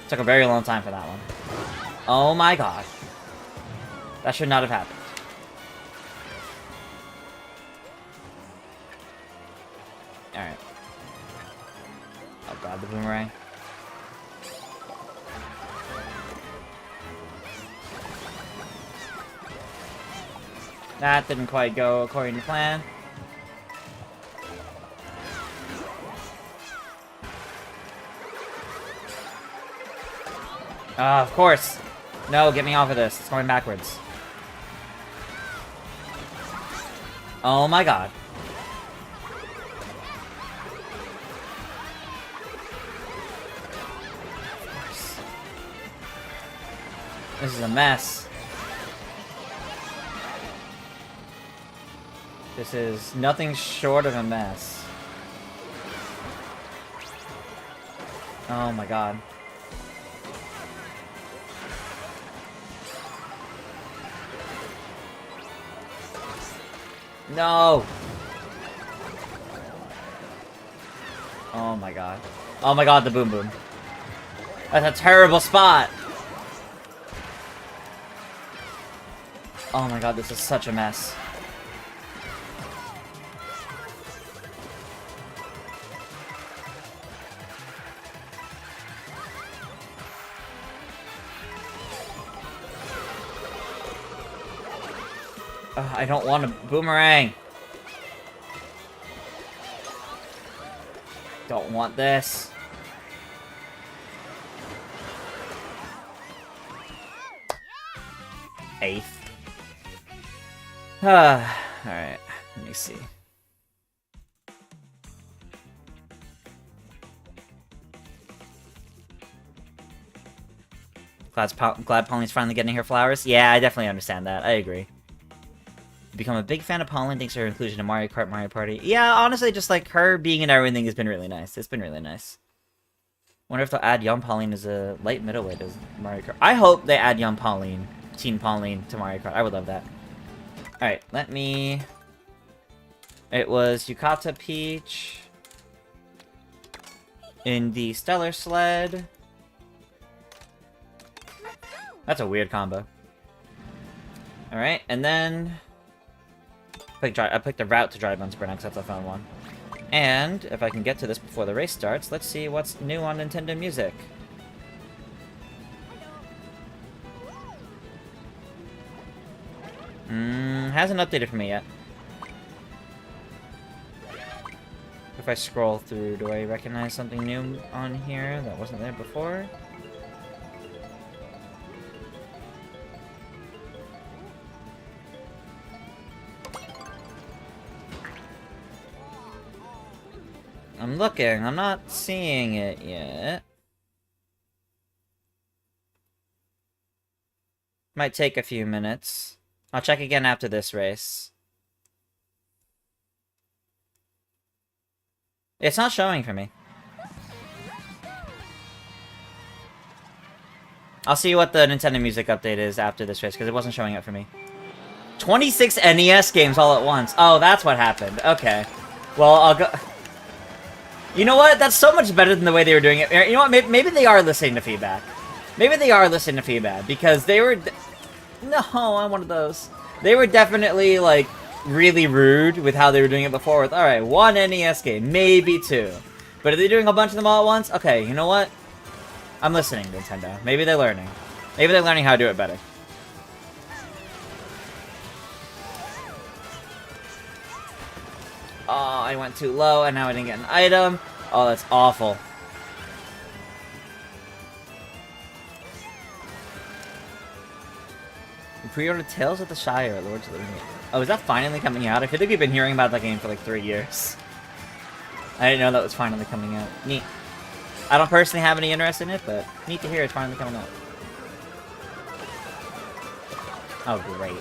Took a very long time for that one. Oh my god. That should not have happened. Alright. I'll grab the boomerang. That didn't quite go according to plan. Of course. No, get me off of this. It's going backwards. Oh my god. This is a mess. This is nothing short of a mess. Oh my god. No! Oh my god. Oh my god, the boom boom. That's a terrible spot! Oh my god, this is such a mess. I don't want a boomerang. Don't want this. Eighth. Alright, let me see. Glad Pauline's finally getting her flowers. Yeah, I definitely understand that. I agree. Become a big fan of Pauline thanks to her inclusion in Mario Kart, Mario Party. Yeah, honestly, just like her being in everything has been really nice. It's been really nice. Wonder if they'll add young Pauline as a light middleweight as Mario Kart. I hope they add young Pauline, Teen Pauline to Mario Kart. I would love that. Alright, let me... It was Yukata Peach in the Stellar Sled. That's a weird combo. Alright, and then... I picked the route to Dry Bones Burnout because that's a fun one. And, if I can get to this before the race starts, let's see what's new on Nintendo Music. Hasn't updated for me yet. If I scroll through, do I recognize something new on here that wasn't there before? I'm looking, I'm not seeing it yet. Might take a few minutes. I'll check again after this race. It's not showing for me. I'll see what the Nintendo Music update is after this race, because it wasn't showing up for me. 26 NES games all at once. Oh, that's what happened. Okay. Well, I'll go... You know what? That's so much better than the way they were doing it. You know what? Maybe they are listening to feedback. Maybe they are listening to feedback, because they were... No, I'm one of those. They were definitely, like, really rude with how they were doing it before with, alright, one NES game, maybe two. But if they're doing a bunch of them all at once, okay, you know what? I'm listening, Nintendo. Maybe they're learning. Maybe they're learning how to do it better. Oh, I went too low, and now I didn't get an item. Oh, that's awful. We pre-ordered Tales of the Shire at Lords of the Rings. Oh, is that finally coming out? I feel like we've been hearing about that game for like 3 years. I didn't know that was finally coming out. Neat. I don't personally have any interest in it, but neat to hear it's finally coming out. Oh, great.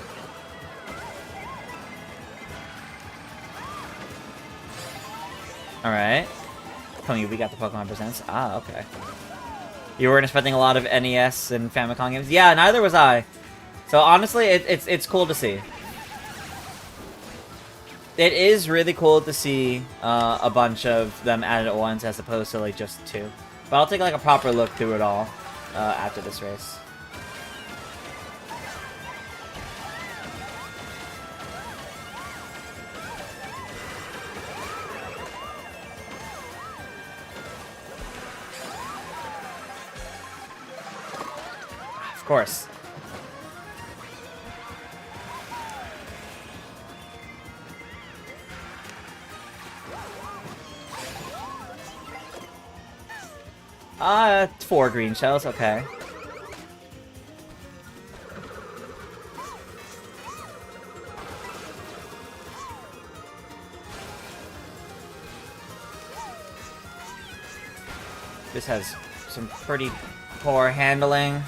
Alright. Tell me we got the Pokemon Presents. Ah, okay. You weren't expecting a lot of NES and Famicom games? Yeah, neither was I. So honestly, it's cool to see. It is really cool to see a bunch of them added at once as opposed to like just 2. But I'll take like a proper look through it all after this race. Of course. It's 4 green shells, okay. This has some pretty poor handling.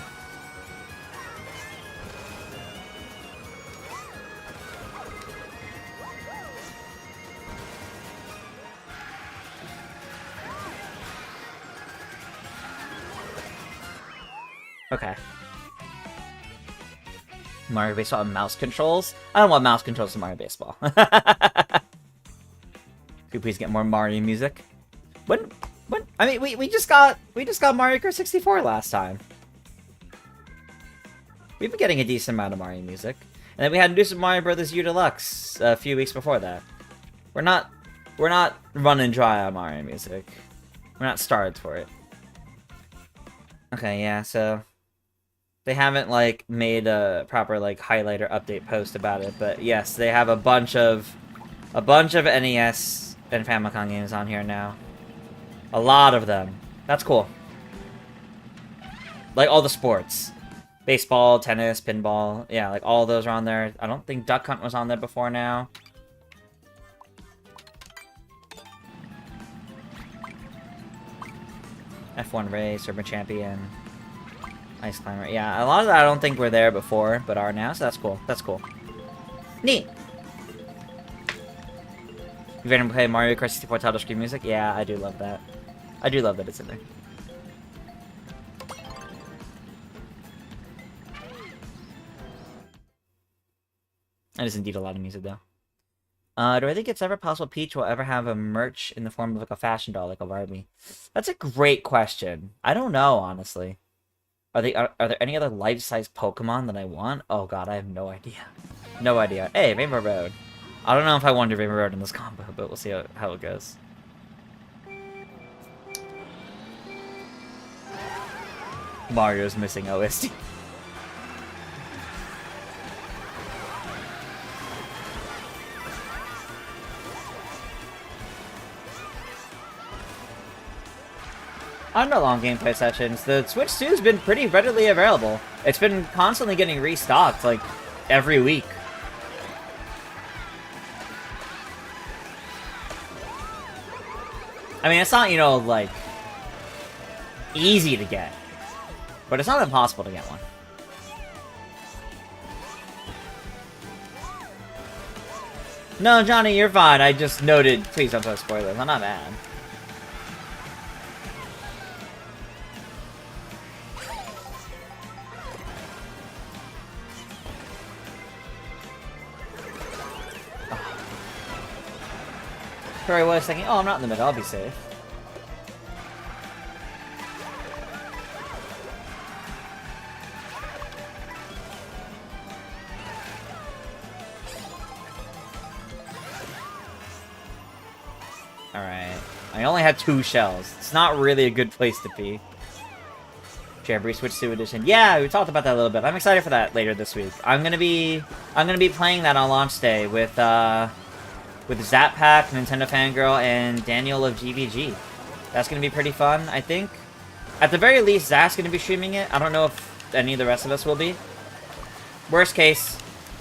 Okay. Mario Baseball and mouse controls? I don't want mouse controls in Mario Baseball. Could we please get more Mario music? When I mean we just got Mario Kart 64 last time. We've been getting a decent amount of Mario music. And then we had to do some Mario Brothers U Deluxe a few weeks before that. We're not running dry on Mario music. We're not starved for it. Okay, yeah, so they haven't like made a proper like highlighter update post about it, but yes, they have a bunch of NES and Famicom games on here now. A lot of them. That's cool. Like all the sports. Baseball, tennis, pinball. Yeah, like all those are on there. I don't think Duck Hunt was on there before now. F1 race, Urban Champion. Ice Climber. Yeah, a lot of that I don't think were there before, but are now, so that's cool. That's cool. Neat! You've ever played Mario Kart 64 title screen music? Yeah, I do love that. I do love that it's in there. That is indeed a lot of music, though. Do I think it's ever possible Peach will ever have a merch in the form of like a fashion doll, like a Barbie? That's a great question. I don't know, honestly. Are there any other life-size Pokemon that I want? Oh god, I have no idea. No idea. Hey, Rainbow Road. I don't know if I want to do Rainbow Road in this combo, but we'll see how it goes. Mario's missing OST. I don't know long gameplay sessions. The Switch 2 has been pretty readily available. It's been constantly getting restocked, like, every week. I mean, it's not, you know, like, easy to get. But it's not impossible to get one. No, Johnny, you're fine. I just noted, please don't tell spoilers. I'm not mad. Sorry, what I was thinking, oh, I'm not in the middle, I'll be safe. Alright. I only had 2 shells. It's not really a good place to be. Jamboree Switch 2 edition. Yeah, we talked about that a little bit. I'm excited for that later this week. I'm gonna be playing that on launch day with Zap Pack, Nintendo Fangirl, and Daniel of GVG. That's going to be pretty fun, I think. At the very least, Zach's going to be streaming it. I don't know if any of the rest of us will be. Worst case,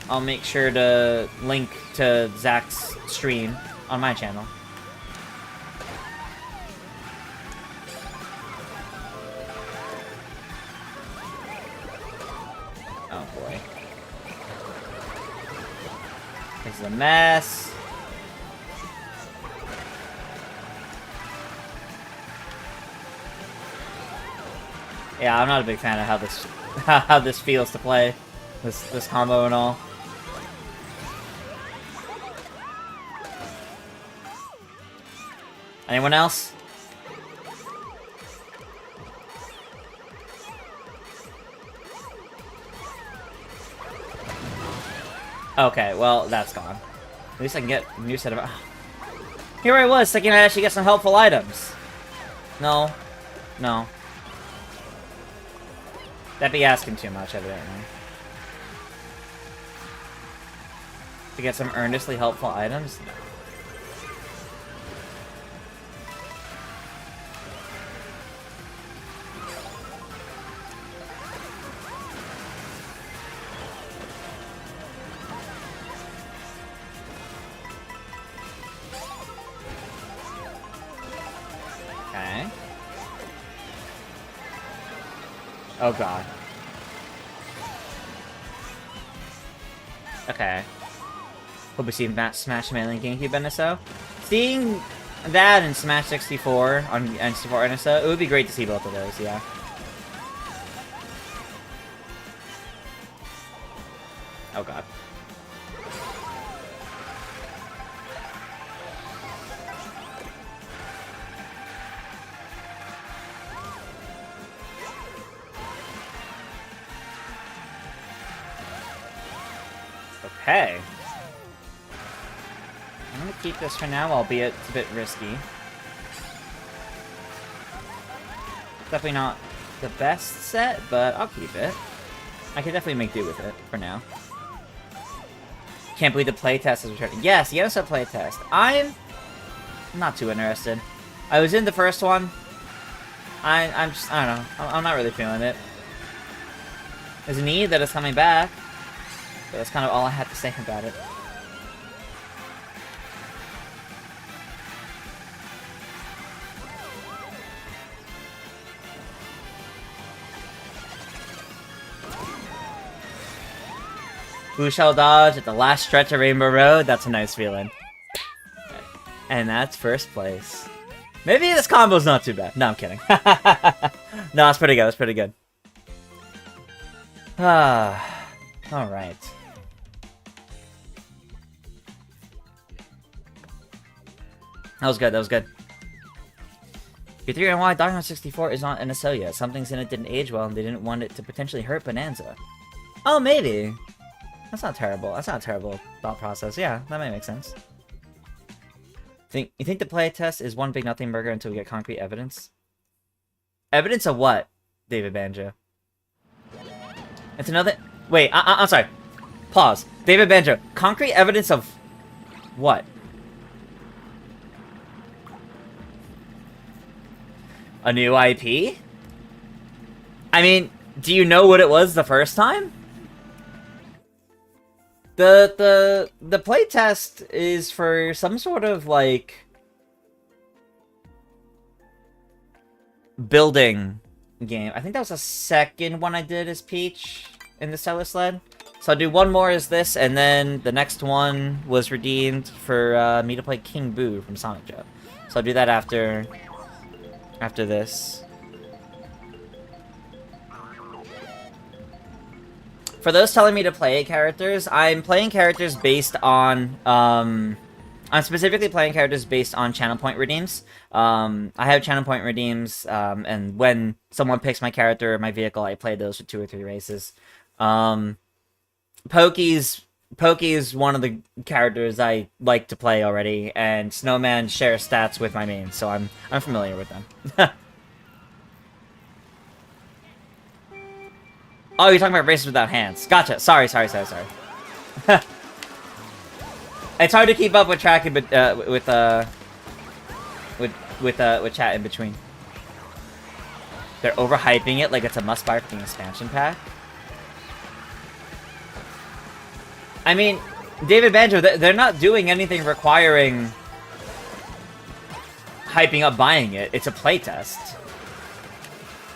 I'll make sure to link to Zach's stream on my channel. Oh boy. This is a mess. Yeah, I'm not a big fan of how this feels to play this combo and all. Anyone else? Okay, well, that's gone. At least I can get a new set of... Here I was, thinking I'd actually get some helpful items. No. No. That'd be asking too much, evidently. To get some earnestly helpful items? No. Okay. Oh god. Okay. Hope we see Smash Melee and GameCube NSO. Seeing that in Smash 64 on N64 NSO, it would be great to see both of those, yeah. Oh god. Okay. I'm gonna keep this for now, albeit it's a bit risky. Definitely not the best set, but I'll keep it. I can definitely make do with it for now. Can't believe the playtest is returning. Yes, yes, a playtest. I'm not too interested. I was in the first one. I don't know. I'm not really feeling it. There's a need that it's coming back. But that's kind of all I have to say about it. Who shall dodge at the last stretch of Rainbow Road? That's a nice feeling. And that's first place. Maybe this combo's not too bad. No, I'm kidding. No, it's pretty good. It's pretty good. Ah, alright. That was good, that was good. You're theory on why Document 64 is not NSO yet. Some things in it didn't age well and they didn't want it to potentially hurt Bonanza. Oh, maybe. That's not terrible. That's not a terrible thought process. Yeah, that might make sense. You think the playtest is one big nothing burger until we get concrete evidence? Evidence of what, David Banjo? It's another... Wait, I'm sorry. Pause. David Banjo, concrete evidence of what? A new IP? I mean, do you know what it was the first time? The playtest is for some sort of, like, building game. I think that was the second one I did as Peach in the Stellar Sled. So I'll do one more as this, and then the next one was redeemed for me to play King Boo from Sonic Joe. So I'll do that after this. For those telling me to play characters, I'm playing characters based on, I'm specifically playing characters based on channel point redeems. I have channel point redeems, and when someone picks my character or my vehicle, I play those for 2 or 3 races. Pokey's one of the characters I like to play already, and Snowman shares stats with my main, so I'm familiar with them. Oh, you're talking about races without hands. Gotcha. Sorry. It's hard to keep up with tracking, but with chat in between. They're overhyping it like it's a must-buy for the expansion pack. I mean, David Banjo, they're not doing anything requiring hyping up buying it. It's a playtest.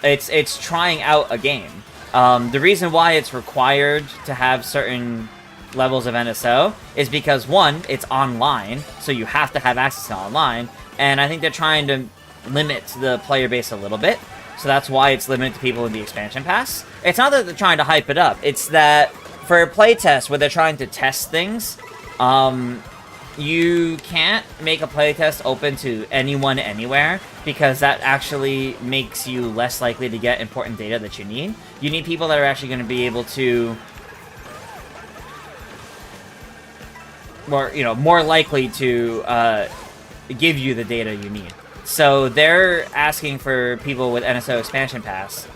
It's trying out a game. The reason why it's required to have certain levels of NSO is because, one, it's online, so you have to have access to online, and I think they're trying to limit the player base a little bit, so that's why it's limited to people in the expansion pass. It's not that they're trying to hype it up, it's that for a playtest where they're trying to test things, You can't make a playtest open to anyone anywhere, because that actually makes you less likely to get important data that you need. You need people that are actually going to be able to... more likely to give you the data you need. So they're asking for people with NSO Expansion Pass,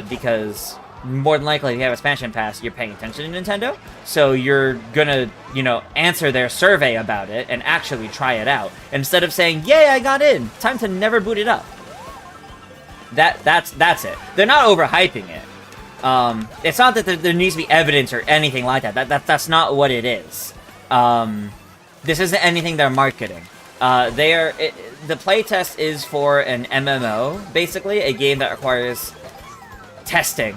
because more than likely if you have Expansion Pass, you're paying attention to Nintendo, so you're gonna, answer their survey about it and actually try it out, instead of saying, yay, I got in, time to never boot it up. That's it. They're not overhyping it. It's not that there needs to be evidence or anything like that. That's not what it is. This isn't anything they're marketing. The playtest is for an MMO, basically, a game that requires testing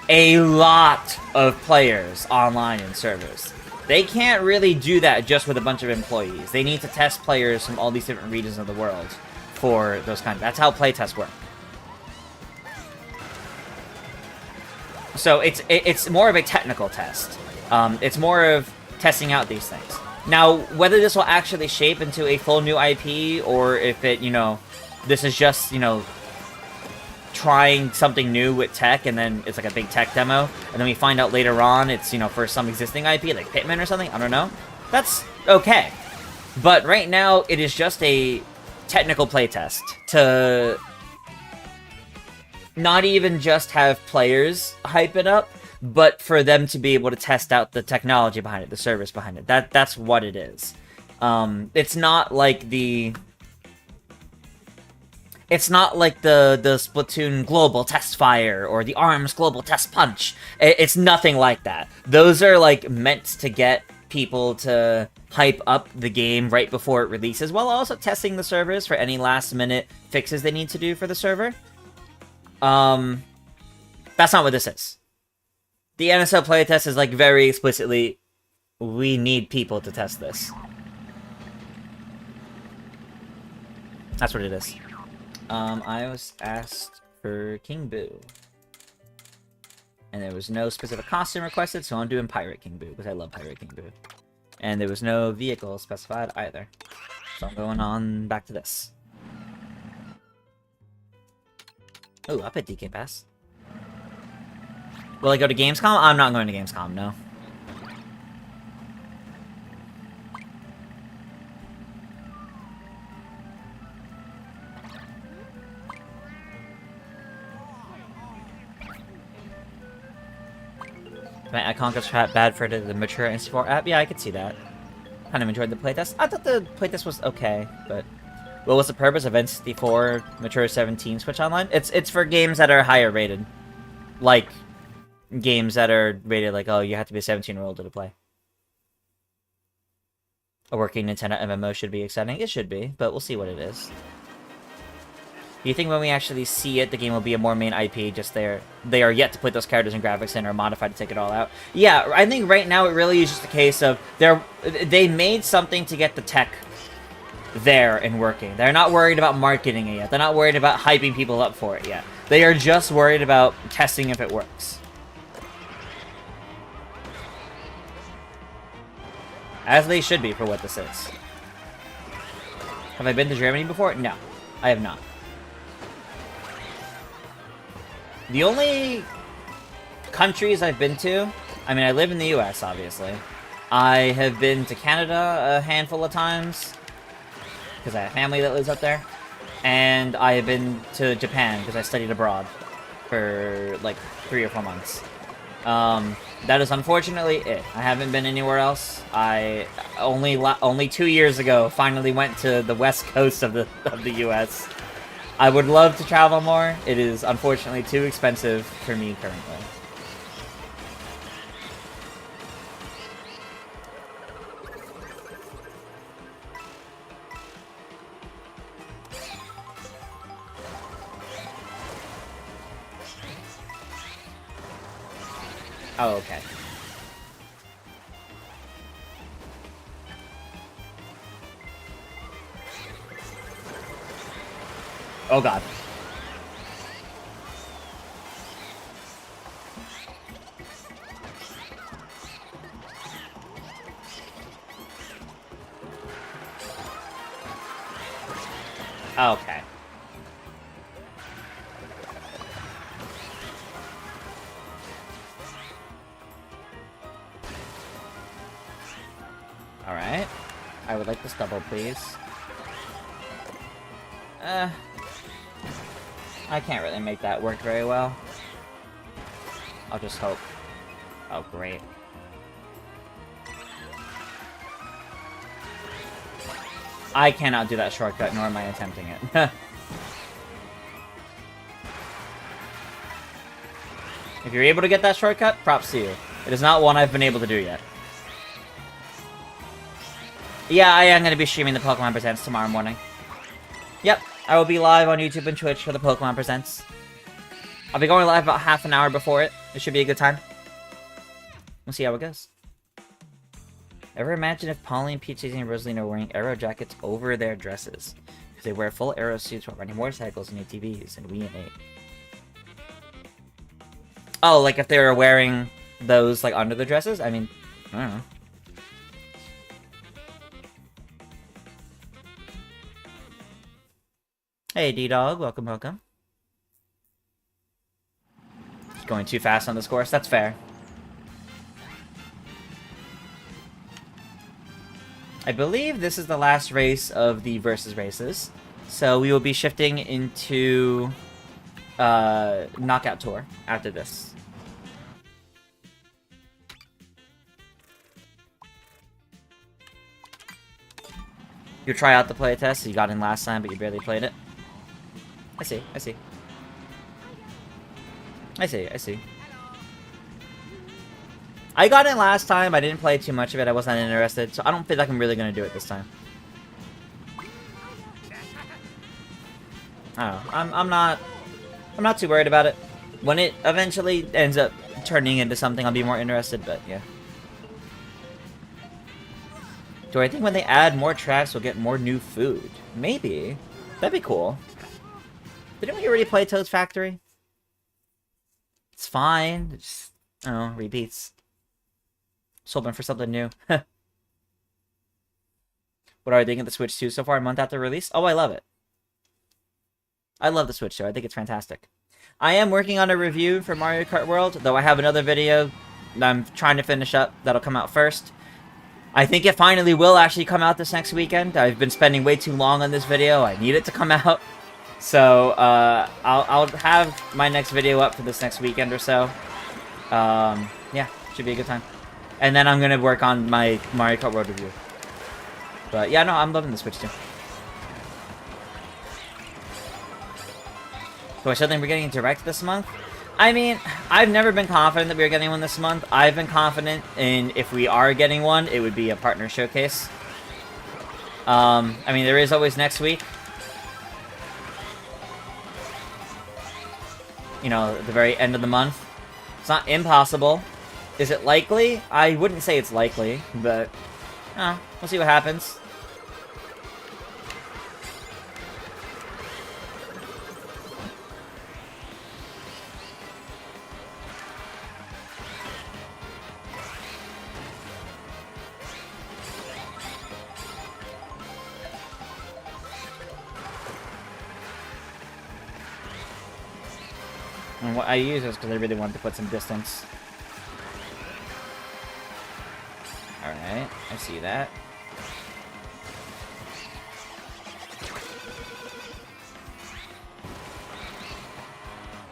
a lot of players online in servers. They can't really do that just with a bunch of employees. They need to test players from all these different regions of the world for those kinds. That's how playtests work. So it's more of a technical test. It's more of testing out these things. Now, whether this will actually shape into a full new IP, or if it, this is just, trying something new with tech, and then it's like a big tech demo, and then we find out later on it's, for some existing IP, like Hitman or something, I don't know. That's okay. But right now, it is just a technical playtest to not even just have players hype it up, but for them to be able to test out the technology behind it, the service behind it. That's what it is. It's not like the Splatoon Global Test Fire or the ARMS Global Test Punch. It's nothing like that. Those are like meant to get people to hype up the game right before it releases, while also testing the servers for any last minute fixes they need to do for the server. That's not what this is. The NSO playtest is, like, very explicitly, we need people to test this. That's what it is. I was asked for King Boo. And there was no specific costume requested, so I'm doing Pirate King Boo, because I love Pirate King Boo. And there was no vehicle specified either. So I'm going on back to this. Oh, I put DK Pass. Will I go to Gamescom? I'm not going to Gamescom, no. My Icon gets bad for the mature N64 app? Yeah, I could see that. Kind of enjoyed the playtest. I thought the playtest was okay, but... What was the purpose of N64 Mature 17 Switch Online? It's for games that are higher rated. Like... games that are rated like, oh, you have to be a 17-year-old to play. A working Nintendo MMO should be exciting. It should be, but we'll see what it is. Do you think when we actually see it, the game will be a more main IP, just they are yet to put those characters and graphics in or modify to take it all out? Yeah, I think right now it really is just a case of they made something to get the tech there and working. They're not worried about marketing it yet. They're not worried about hyping people up for it yet. They are just worried about testing if it works. As they should be for what this is. Have I been to Germany before? No, I have not. The only countries I've been to, I mean, I live in the US, obviously. I have been to Canada a handful of times, because I have family that lives up there. And I have been to Japan, because I studied abroad for, like, 3 or 4 months. That is unfortunately it. I haven't been anywhere else. I only 2 years ago finally went to the west coast of the US. I would love to travel more. It is unfortunately too expensive for me currently. Oh, okay. Oh god. Okay. Alright. I would like this double, please. I can't really make that work very well. I'll just hope. Oh, great. I cannot do that shortcut, nor am I attempting it. If you're able to get that shortcut, props to you. It is not one I've been able to do yet. Yeah, I am going to be streaming the Pokemon Presents tomorrow morning. Yep, I will be live on YouTube and Twitch for the Pokemon Presents. I'll be going live about half an hour before it. It should be a good time. We'll see how it goes. Ever imagine if Polly and Peach, Daisy, and Rosalina are wearing aero jackets over their dresses? Because they wear full aero suits while riding motorcycles and ATVs, and we ain't. Oh, like if they were wearing those like under the dresses? I mean, I don't know. Hey, D-Dog. Welcome, welcome. Going too fast on this course. That's fair. I believe this is the last race of the versus races. So we will be shifting into Knockout Tour after this. You try out the playtest, so you got in last time, but you barely played it. I see, I see. I see, I see. I got in last time, I didn't play too much of it, I wasn't interested, so I don't feel like I'm really gonna do it this time. I don't know, I'm not too worried about it. When it eventually ends up turning into something, I'll be more interested, but yeah. Do I think when they add more tracks, we'll get more new food? Maybe. That'd be cool. Didn't we already play Toad's Factory? It's fine. It's just, I don't know, repeats. Just hoping for something new. What are you thinking of the Switch 2 so far, a month after release? Oh, I love it. I love the Switch 2. I think it's fantastic. I am working on a review for Mario Kart World, though I have another video that I'm trying to finish up that'll come out first. I think it finally will actually come out this next weekend. I've been spending way too long on this video. I need it to come out. So, I'll have my next video up for this next weekend or so. Yeah, should be a good time. And then I'm going to work on my Mario Kart World review. But yeah, no, I'm loving the Switch too. So I still think we're getting a Direct this month? I mean, I've never been confident that we were getting one this month. I've been confident in if we are getting one, it would be a partner showcase. I mean, there is always next week. You know, at the very end of the month. It's not impossible. Is it likely? I wouldn't say it's likely, but we'll see what happens. And what I use is because I really wanted to put some distance. Alright, I see that.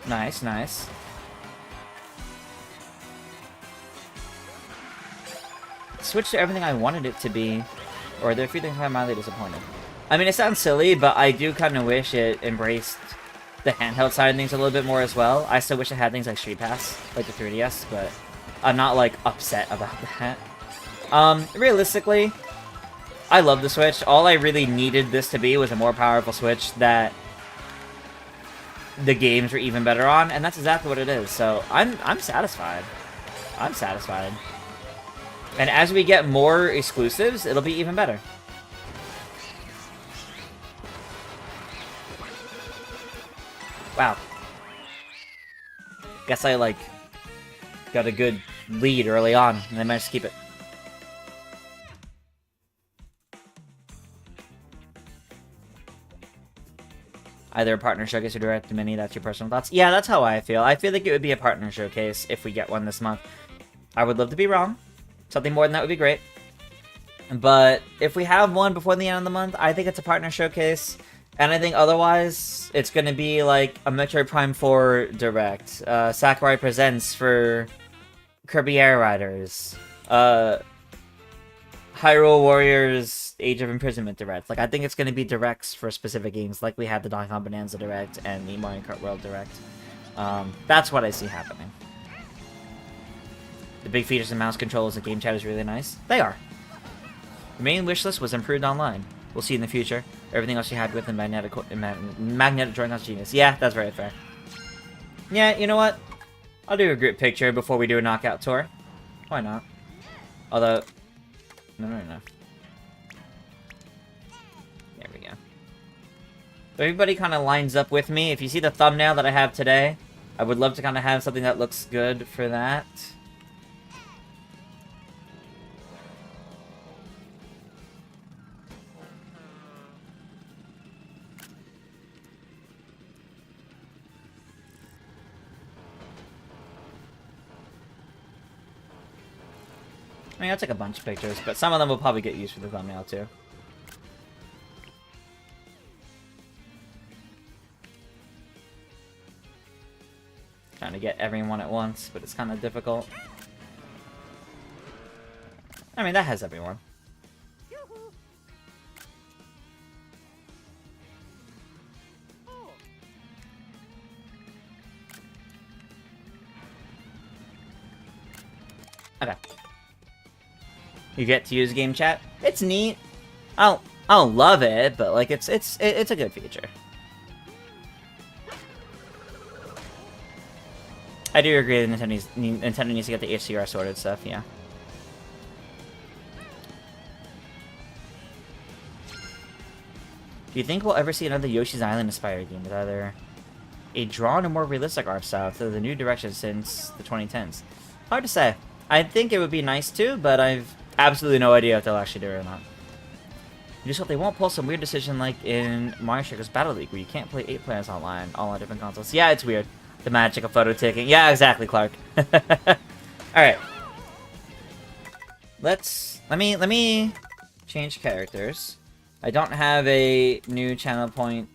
Nice, nice. Switched to everything I wanted it to be, or are there a few things I'm mildly disappointed? I mean, it sounds silly, but I do kind of wish it embraced the handheld side of things a little bit more as well. I still wish it had things like Street Pass, like the 3DS, but I'm not, like, upset about that. Realistically, I love the Switch. All I really needed this to be was a more powerful Switch that the games were even better on, and that's exactly what it is. So I'm satisfied. I'm satisfied. And as we get more exclusives, it'll be even better. Wow. Guess I, like, got a good lead early on, and I managed to keep it. Either a partner showcase or direct mini. That's your personal thoughts. Yeah, that's how I feel. I feel like it would be a partner showcase if we get one this month. I would love to be wrong. Something more than that would be great. But if we have one before the end of the month, I think it's a partner showcase. And I think otherwise, it's going to be like a Metroid Prime 4 Direct. Sakurai Presents for Kirby Air Riders. Hyrule Warriors Age of Imprisonment Direct. Like, I think it's going to be directs for specific games, like we had the Donkey Kong Bonanza Direct and the Mario Kart World Direct. That's what I see happening. The big features and mouse controls and game chat is really nice. They are. The main wishlist was improved online. We'll see in the future. Everything else you had with the magnetic Joy-Con's genius. Yeah, that's very fair. Yeah, you know what? I'll do a group picture before we do a knockout tour. Why not? Although... No. There we go. So everybody kind of lines up with me. If you see the thumbnail that I have today, I would love to kind of have something that looks good for that. I mean, I'll take a bunch of pictures, but some of them will probably get used for the thumbnail, too. Trying to get everyone at once, but it's kind of difficult. I mean, that has everyone. Okay. You get to use game chat. It's neat. I don't love it, but like it's a good feature. I do agree that Nintendo needs to get the HCR sorted stuff, yeah. Do you think we'll ever see another Yoshi's Island inspired game with either a drawn or more realistic art style to the new direction since the 2010s? Hard to say. I think it would be nice too, but I've absolutely no idea if they'll actually do it or not. You just hope they won't pull some weird decision like in Mario Strikers Battle League where you can't play 8 players online, all on different consoles. Yeah, it's weird. The magic of photo taking. Yeah, exactly, Clark. Alright. Let me change characters. I don't have a new channel point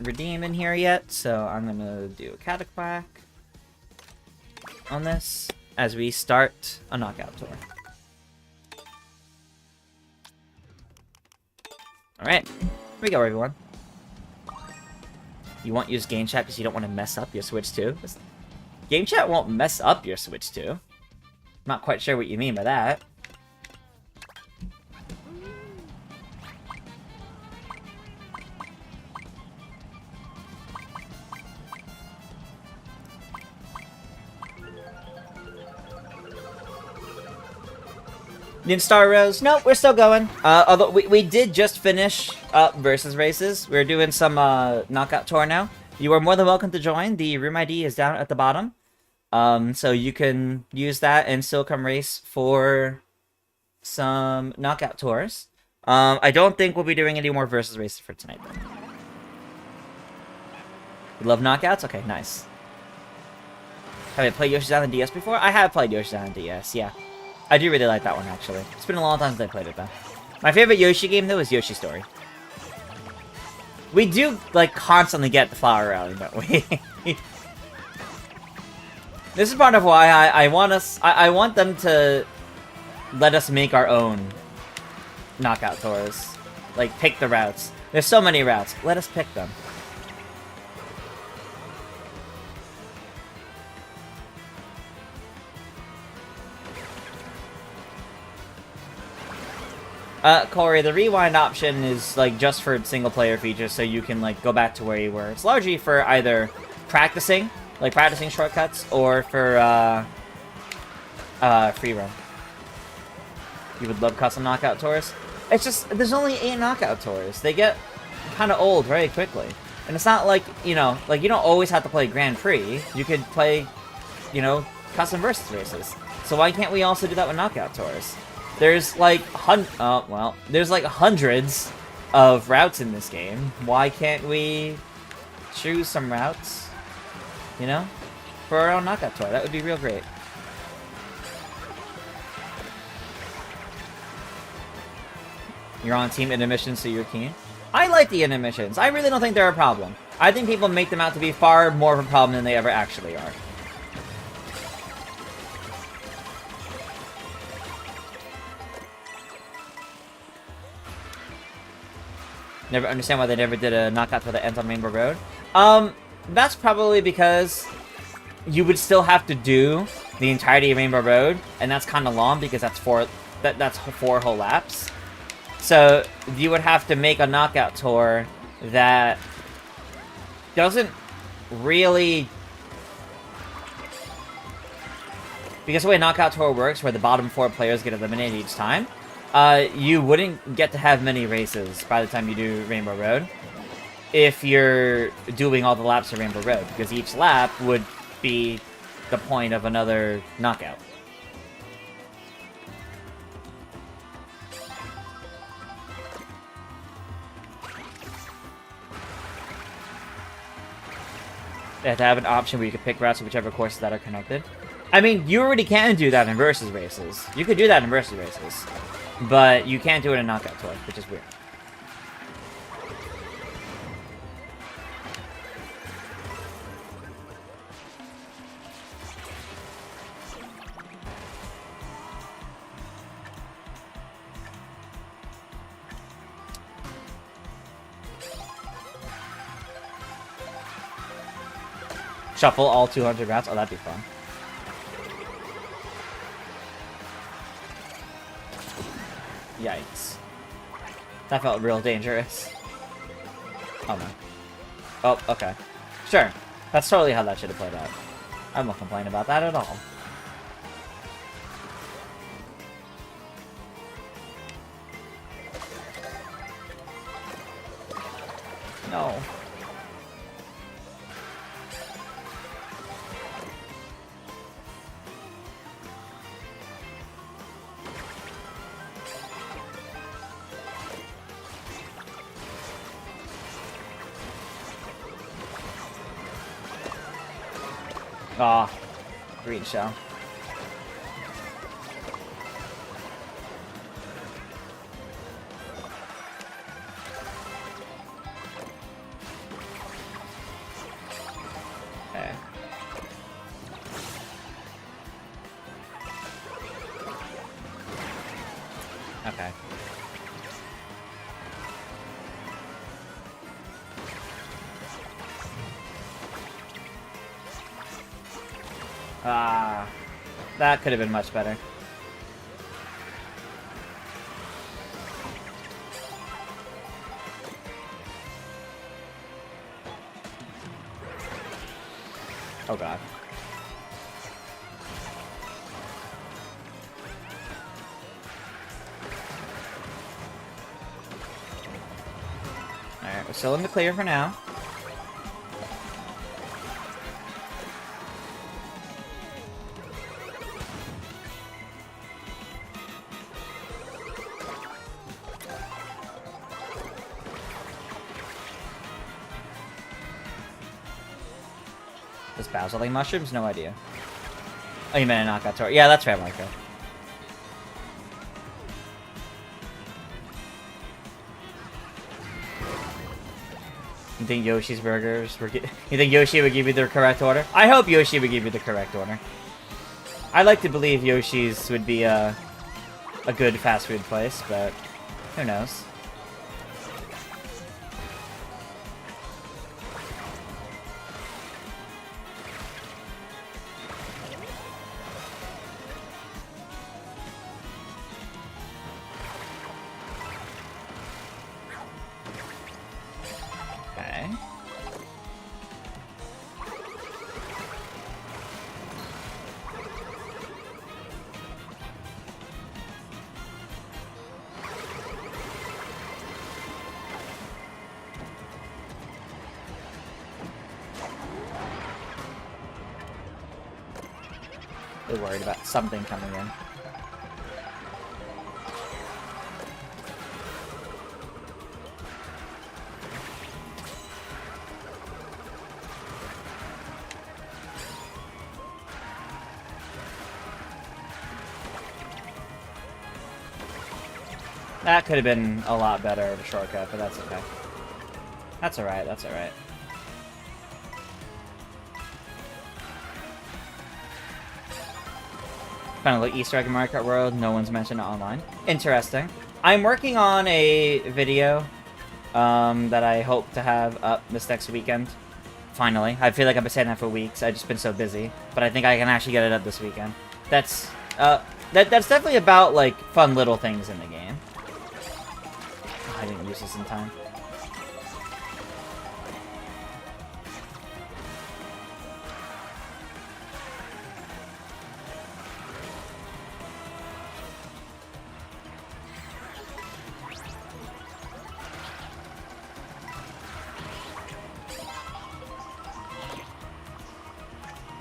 redeem in here yet, so I'm gonna do a Cataquack on this as we start a knockout tour. Alright, here we go, everyone. You won't use game chat because you don't want to mess up your Switch 2? Game chat won't mess up your Switch 2. I'm not quite sure what you mean by that. Star Rose? Nope, we're still going. Although we did just finish up versus races. We're doing some knockout tour now. You are more than welcome to join. The room ID is down at the bottom. So you can use that and still come race for some knockout tours. I don't think we'll be doing any more versus races for tonight, though. You love knockouts? Okay, nice. Have I played Yoshi's Island DS before? I have played Yoshi's Island DS, yeah. I do really like that one, actually. It's been a long time since I played it, though. My favorite Yoshi game, though, is Yoshi Story. We do, like, constantly get the Flower Rally, don't we? This is part of why I want them to let us make our own knockout tours. Like, pick the routes. There's so many routes. Let us pick them. Corey, the rewind option is, like, just for single-player features, so you can, like, go back to where you were. It's largely for either practicing, like, practicing shortcuts, or for, free run. You would love custom knockout tours? It's just, there's only 8 knockout tours. They get kind of old very quickly. And it's not like, you know, like, you don't always have to play Grand Prix. You could play, you know, custom versus races. So why can't we also do that with knockout tours? There's like there's like hundreds of routes in this game. Why can't we choose some routes, you know, for our own knockout tour. That would be real great. You're on team intermissions, so you're keen. I like the intermissions. I really don't think they're a problem. I think people make them out to be far more of a problem than they ever actually are. Never understand why they never did a knockout tour that ends on Rainbow Road. That's probably because you would still have to do the entirety of Rainbow Road, and that's kind of long because that's that's 4 whole laps. So you would have to make a knockout tour that doesn't really... Because the way a knockout tour works, where the bottom 4 players get eliminated each time, you wouldn't get to have many races by the time you do Rainbow Road if you're doing all the laps of Rainbow Road, because each lap would be the point of another knockout. They have to have an option where you can pick routes of whichever courses that are connected. I mean, you already can do that in versus races. You could do that in versus races. But you can't do it in knockout tour, which is weird. Shuffle all 200 routes? Oh, that'd be fun. Yikes. That felt real dangerous. Oh, no. Oh, okay. Sure. That's totally how that should have played out. I won't complain about that at all. No. Aw, green shell. Okay. Okay. Ah, that could have been much better. Oh god. Alright, we're still in the clear for now. Does Bowser like mushrooms? No idea. Oh, you meant a knockout tour. Yeah, that's right, Marco. You think Yoshi's burgers were... You think Yoshi would give you the correct order? I hope Yoshi would give you the correct order. I like to believe Yoshi's would be a good fast food place, but who knows? Okay. They're worried about something coming in. That could have been a lot better of a shortcut, but that's okay. That's alright, that's alright. Found a little Easter egg in Mario Kart World, no one's mentioned it online. Interesting. I'm working on a video that I hope to have up this next weekend. Finally. I feel like I've been saying that for weeks, I've just been so busy. But I think I can actually get it up this weekend. That's definitely about, like, fun little things in the game. Oh, I didn't use this in time.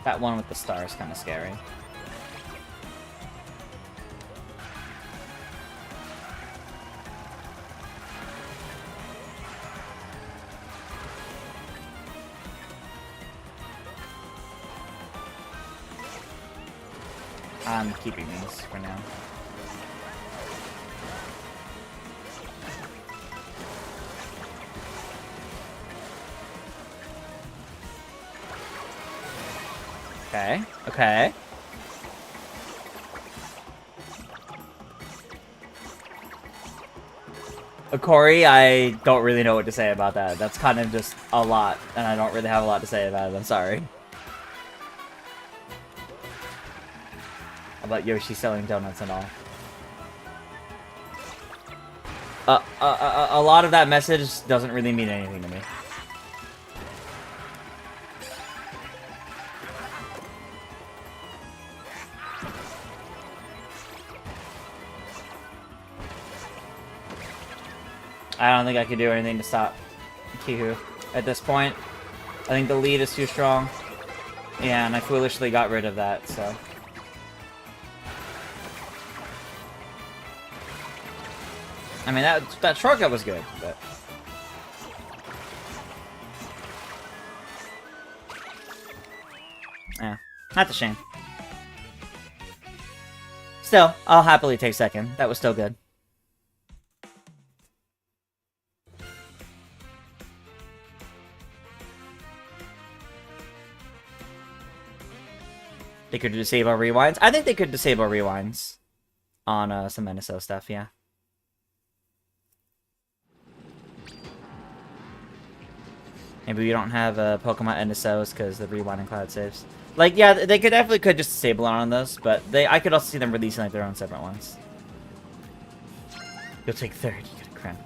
That one with the star is kind of scary. I'm keeping these for now. Okay, okay. Corey, I don't really know what to say about that. That's kind of just a lot, and I don't really have a lot to say about it. I'm sorry. About Yoshi selling donuts and all. A lot of that message doesn't really mean anything to me. I don't think I can do anything to stop Kihu at this point. I think the lead is too strong. Yeah, and I foolishly got rid of that, so... I mean, that shortcut was good, but... Yeah, that's a shame. Still, I'll happily take second. That was still good. They could disable rewinds? I think they could disable rewinds on some NSO stuff, yeah. Maybe we don't have Pokemon NSOs because the rewind and cloud saves. Like, yeah, they definitely could just disable it on those, but I could also see them releasing like their own separate ones. You'll take third, you get a crown.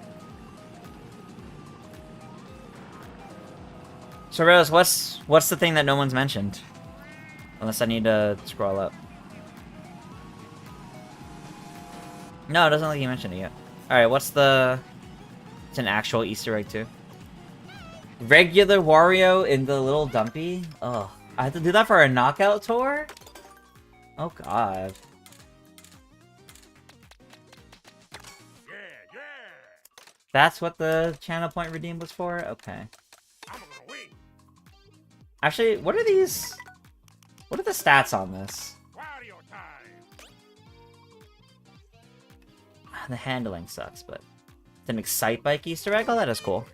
So Rose, what's the thing that no one's mentioned? Unless I need to scroll up. No, it doesn't look like you mentioned it yet. Alright, what's the... It's an actual Easter egg, too. Regular Wario in the little dumpy? Ugh. I have to do that for a knockout tour? Oh, God. Yeah. That's what the channel point redeem was for? Okay. I'm gonna win. Actually, what are these... What are the stats on this? Wario time. The handling sucks, but... It's an Excite Bike Easter egg? Oh, that is cool.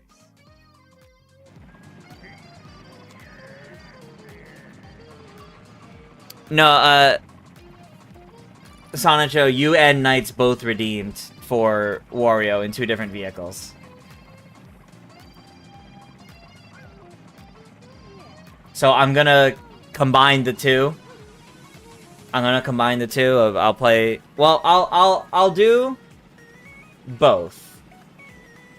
No, Sonicho, you and Knights both redeemed for Wario in 2 different vehicles. So I'm gonna combine the two. I'll play... Well, I'll do... both.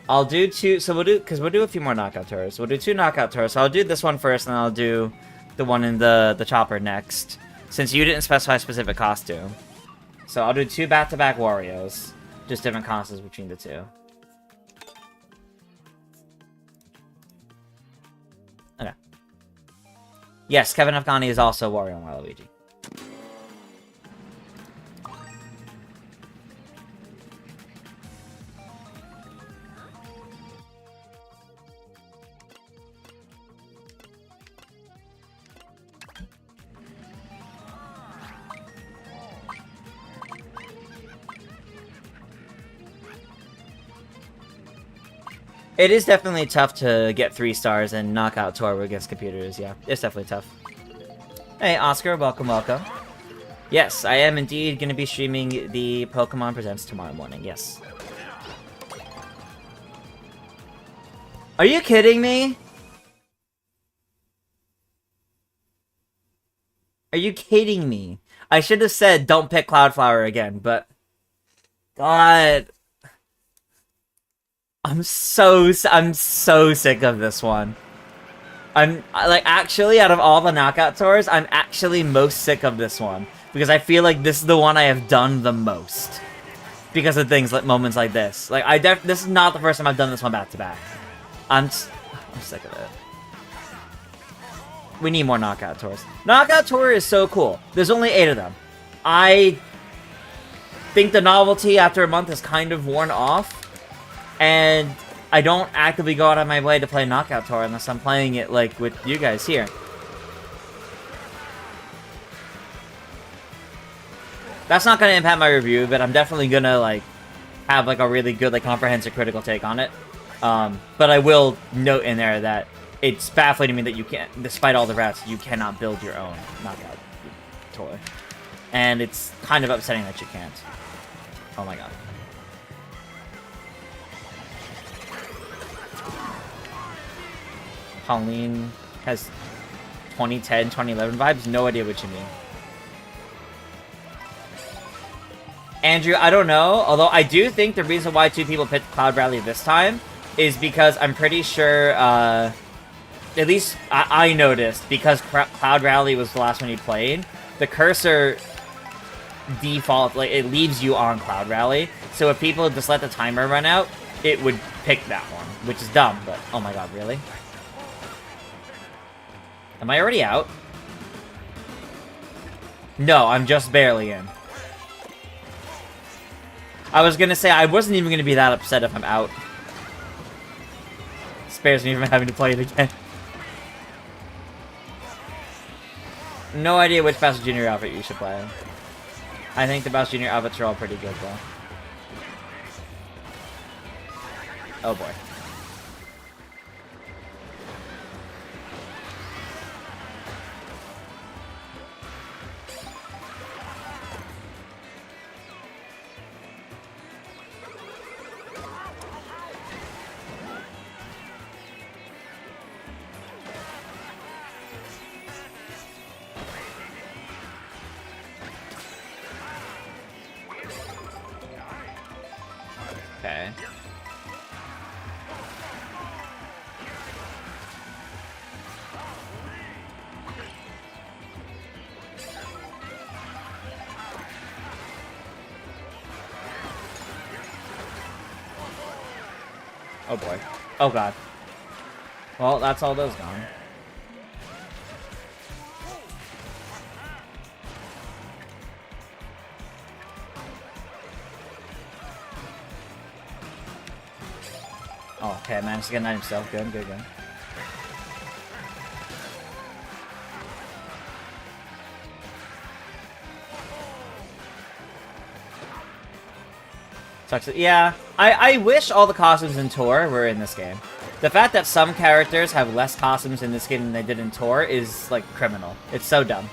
I'll do 2... So we'll do... Because we'll do a few more knockout tours. We'll do 2 knockout tours. So I'll do this one first, and then I'll do the one in the chopper next. Since you didn't specify a specific costume. So I'll do 2 back-to-back Warios. Just different costumes between the 2. Okay. Yes, Kevin Afghani is also Wario and Waluigi. It is definitely tough to get 3 stars and knockout tour against computers, yeah. It's definitely tough. Hey, Oscar, welcome, welcome. Yes, I am indeed going to be streaming the Pokemon Presents tomorrow morning, yes. Are you kidding me? Are you kidding me? I should have said don't pick Cloudflower again, but... God... I'm so sick of this one. I'm, like, actually, out of all the knockout tours, I'm actually most sick of this one. Because I feel like this is the one I have done the most. Because of things like moments like this. Like, this is not the first time I've done this one back-to-back. I'm sick of it. We need more knockout tours. Knockout tour is so cool. There's only 8 of them. I think the novelty after a month is kind of worn off. And I don't actively go out of my way to play knockout tour unless I'm playing it, like, with you guys here. That's not going to impact my review, but I'm definitely going to, like, have, like, a really good, like, comprehensive critical take on it. But I will note in there that it's baffling to me that you can't, despite all the routes, you cannot build your own knockout tour. And it's kind of upsetting that you can't. Oh my god. Colleen has 2010, 2011 vibes? No idea what you mean. Andrew, I don't know. Although I do think the reason why 2 people picked Cloud Rally this time is because I'm pretty sure, at least I noticed, because Cloud Rally was the last one you played, the cursor default, like, it leaves you on Cloud Rally. So if people just let the timer run out, it would pick that one, which is dumb, but oh my god, really? Am I already out? No, I'm just barely in. I was gonna say, I wasn't even gonna be that upset if I'm out. Spares me from having to play it again. No idea which Bowser Jr. outfit you should play. I think the Bowser Jr. outfits are all pretty good, though. Oh boy. Okay. Oh boy. Oh god. Well, that's all those gone. Oh, okay, I managed to get 9 himself. Good, good, good. Yeah, I wish all the costumes in Tour were in this game. The fact that some characters have less costumes in this game than they did in Tour is, like, criminal. It's so dumb.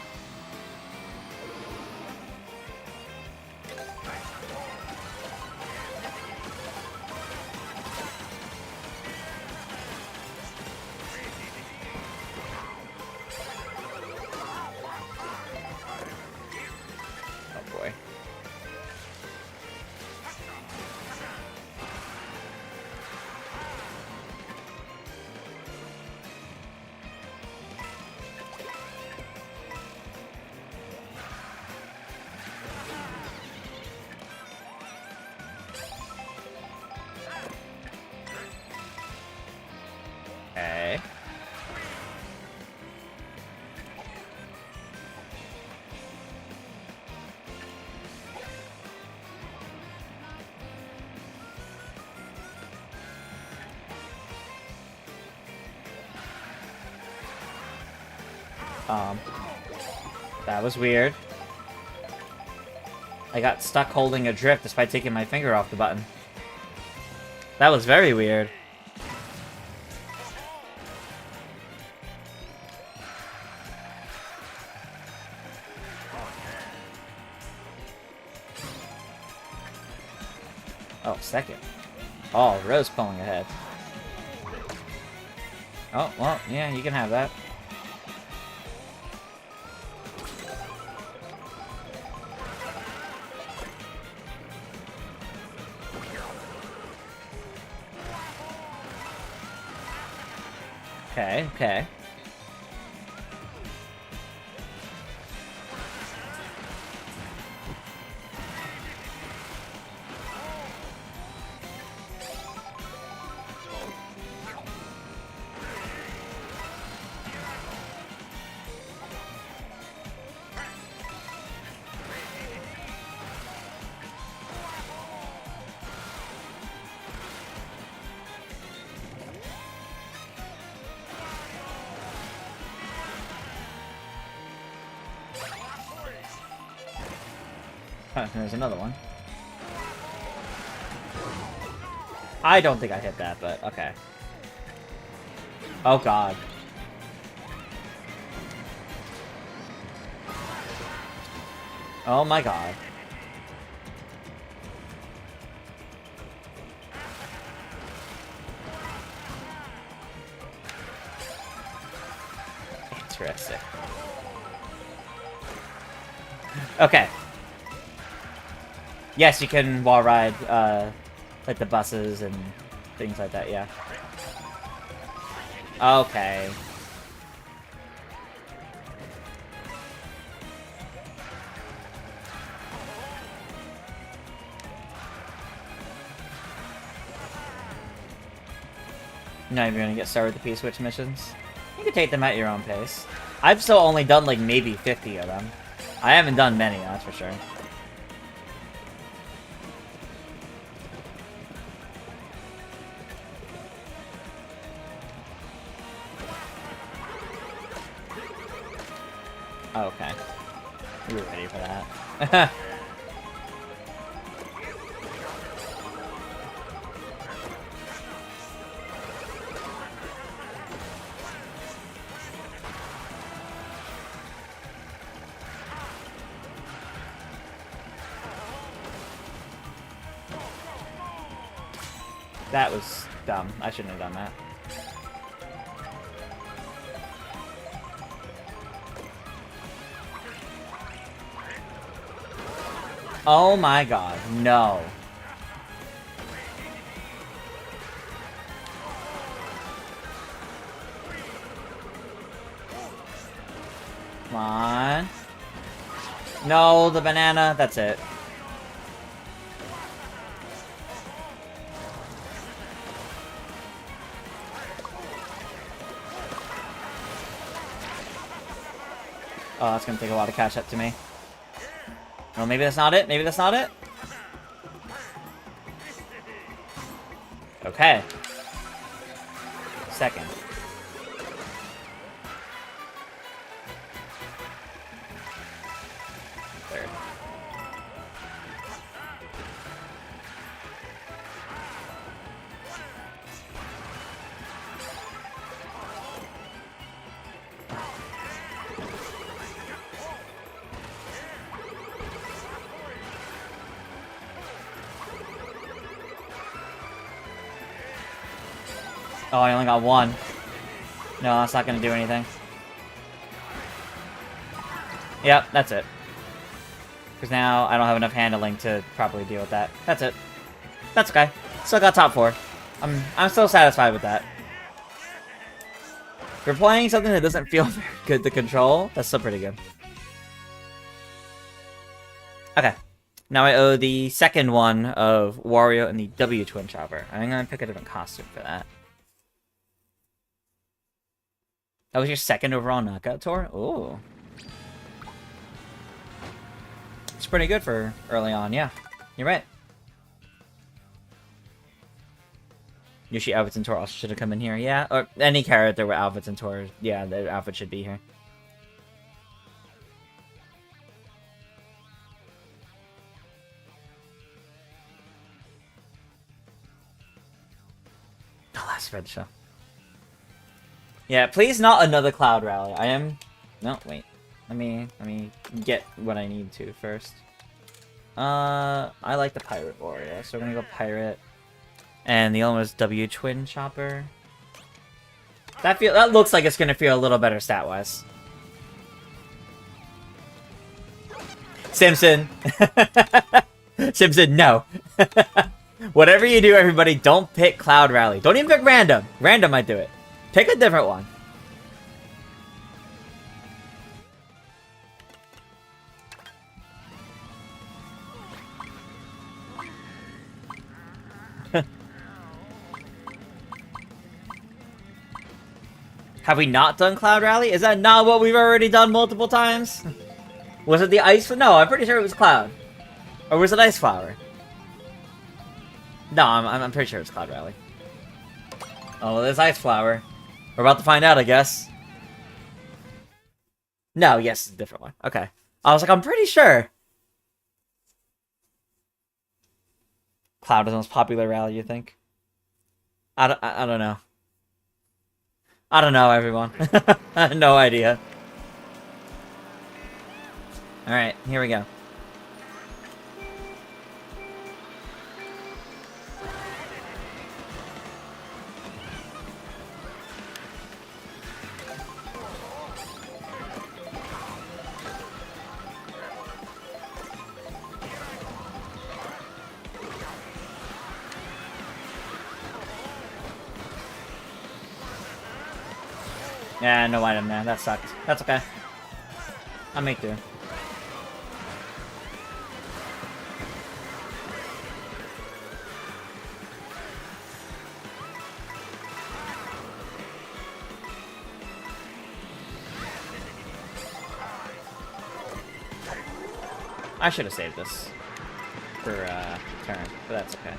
Oh boy. Okay. That was weird. I got stuck holding a drift despite taking my finger off the button. That was very weird. Oh, second. Oh, Rose pulling ahead. Oh, well, yeah, you can have that. Okay, okay. Huh, there's another one. I don't think I hit that, but okay. Oh god. Oh my god. Interesting. Okay. Yes, you can wall ride, like the buses and things like that, yeah. Okay. Not even gonna get started with the P-Switch missions. You can take them at your own pace. I've still only done like maybe 50 of them. I haven't done many, that's for sure. Okay. We were ready for that. That was dumb. I shouldn't have done that. Oh my god, no. Come on. No, the banana, that's it. Oh, that's gonna take a lot of catch up to me. Well, maybe that's not it. Maybe that's not it. Okay. Second. Third. Oh, I only got one. No, that's not gonna do anything. Yep, that's it. Because now I don't have enough handling to properly deal with that. That's it. That's okay. Still got top 4. I'm still satisfied with that. For playing something that doesn't feel very good to control, that's still pretty good. Okay. Now I owe the second one of Wario and the W Twin Chopper. I'm gonna pick a different costume for that. That was your second overall knockout tour? Ooh. It's pretty good for early on, yeah. You're right. Yoshi outfits and tour also should have come in here, yeah. Or any character with outfits and tour, yeah, their outfit should be here. The last red show. Yeah, please not another Cloud Rally. I am... No, wait. Let me get what I need to first. I like the pirate warrior, so we're gonna go pirate. And the other one was W twin chopper. That looks like it's gonna feel a little better stat wise. Simpson. Simpson, no. Whatever you do, everybody, don't pick Cloud Rally. Don't even pick random. Random might do it. Pick a different one. Have we not done Cloud Rally? Is that not what we've already done multiple times? Was it the ice? No, I'm pretty sure it was Cloud. Or was it Ice Flower? No, I'm pretty sure it's Cloud Rally. Oh, well, there's Ice Flower. We're about to find out, I guess. No, yes, it's a different one. Okay. I was like, I'm pretty sure. Cloud is the most popular rally, you think? I don't know. I don't know, everyone. I have no idea. Alright, here we go. Yeah, no item there. That sucked. That's okay. I'll make do. I should have saved this for turn, but that's okay.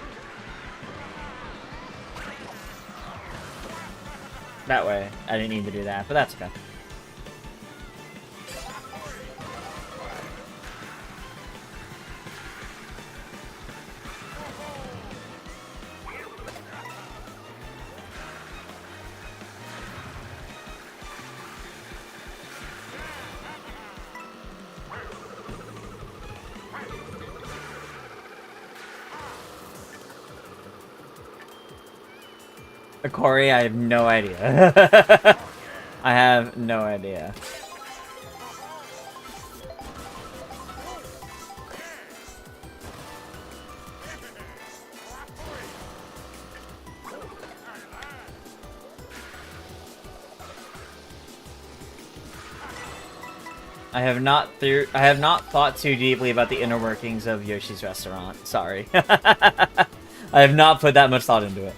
That way, I didn't need to do that, but that's okay. Corey, I have no idea. I have no idea. I have not thought too deeply about the inner workings of Yoshi's restaurant. Sorry. I have not put that much thought into it.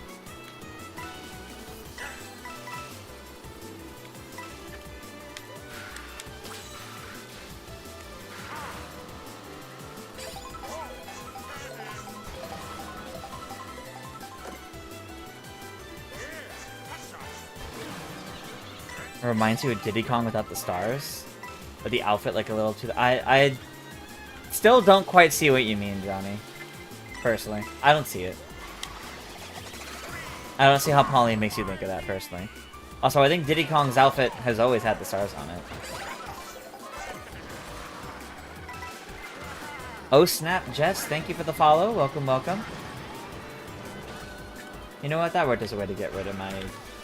It reminds you of Diddy Kong without the stars? But the outfit like a little too... I still don't quite see what you mean, Johnny. Personally. I don't see it. I don't see how Pauline makes you think of that, personally. Also, I think Diddy Kong's outfit has always had the stars on it. Oh snap, Jess, thank you for the follow. Welcome, welcome. You know what? That worked as a way to get rid of my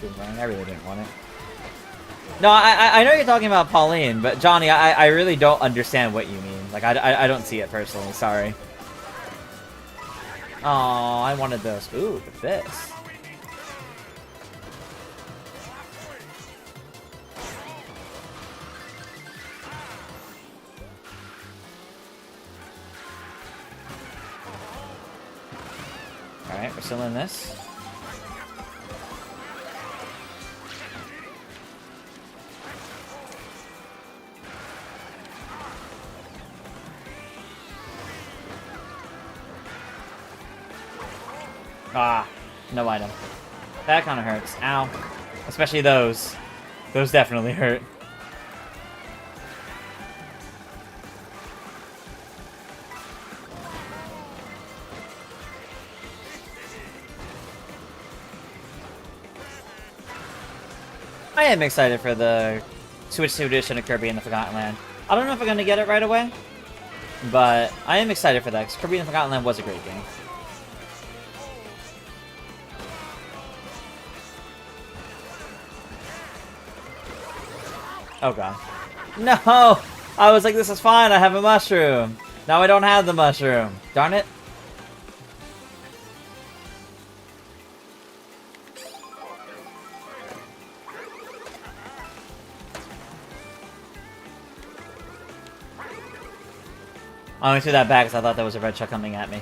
boomerang. I really didn't want it. No, I know you're talking about Pauline, but Johnny, I really don't understand what you mean. Like, I don't see it personally, sorry. Oh, I wanted those. Ooh, but this. Alright, we're still in this. Ah, no item. That kind of hurts. Ow. Especially those. Those definitely hurt. I am excited for the Switch 2 edition of Kirby in the Forgotten Land. I don't know if I'm going to get it right away. But I am excited for that, because Kirby and the Forgotten Land was a great game. Oh god. No! I was like, this is fine, I have a mushroom. Now I don't have the mushroom. Darn it. I only threw that back because I thought that was a red chuck coming at me.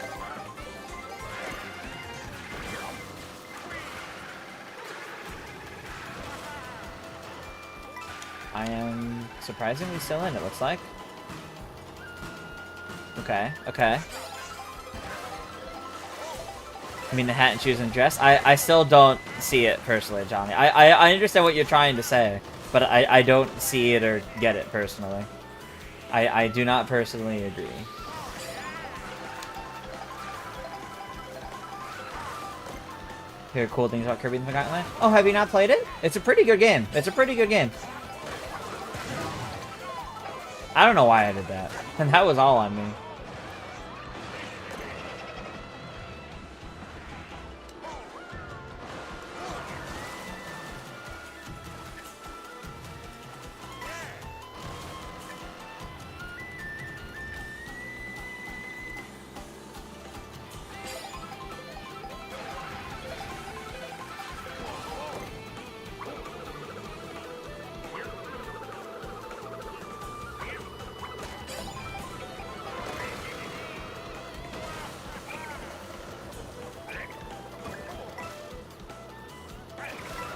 I am surprisingly still in, it looks like. Okay, okay. I mean the hat and shoes and dress? I still don't see it personally, Johnny. I understand what you're trying to say, but I don't see it or get it personally. I do not personally agree. Hear cool things about Kirby and the Forgotten Land? Oh, have you not played it? It's a pretty good game. It's a pretty good game. I don't know why I did that. And that was all on me.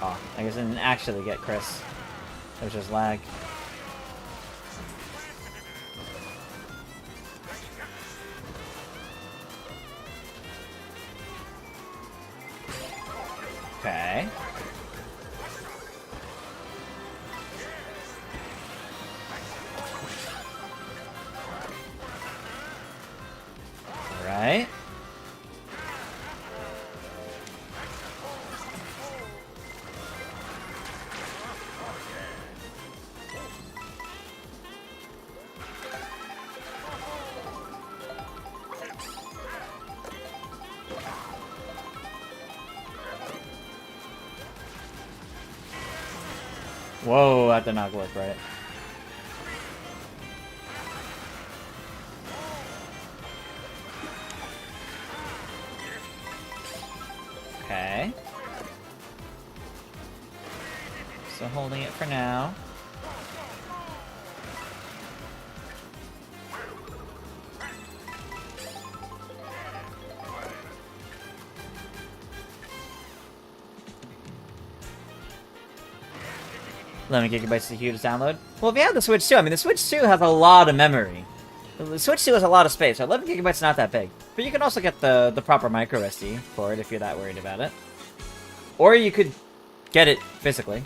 Oh, I guess I didn't actually get Chris. It was just lag. Okay. Alright. Whoa, that did not work right. Okay. Still holding it for now. $11 gigabytes is a huge download. Well, if you have the Switch 2, I mean, the Switch 2 has a lot of memory. The Switch 2 has a lot of space, so 11 gigabytes is not that big. But you can also get the proper micro SD for it if you're that worried about it. Or you could get it physically.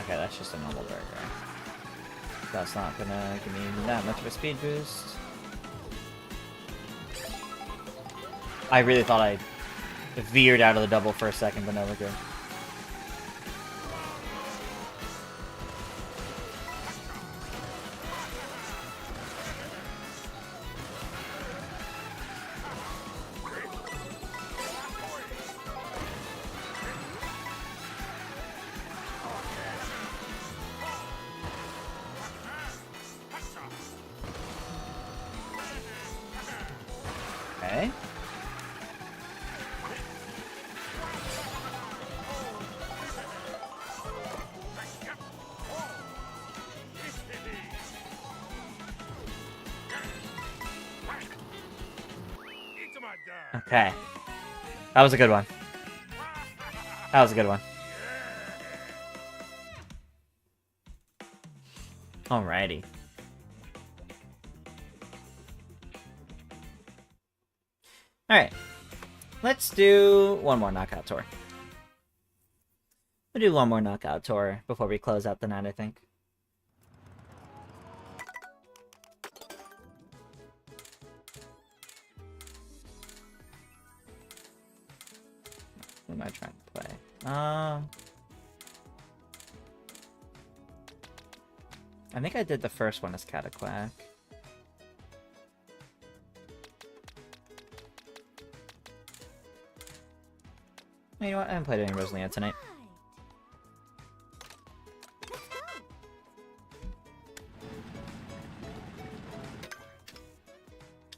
Okay, that's just a normal burger. That's not gonna give me that much of a speed boost. I really thought I veered out of the double for a second, but no, we're good. Okay. Okay. That was a good one. That was a good one. Alrighty. Alright. Let's do one more knockout tour. We'll do one more knockout tour before we close out the night, I think. Who am I trying to play? I think I did the first one as Cataquack. You know what? I haven't played any Rosalina tonight.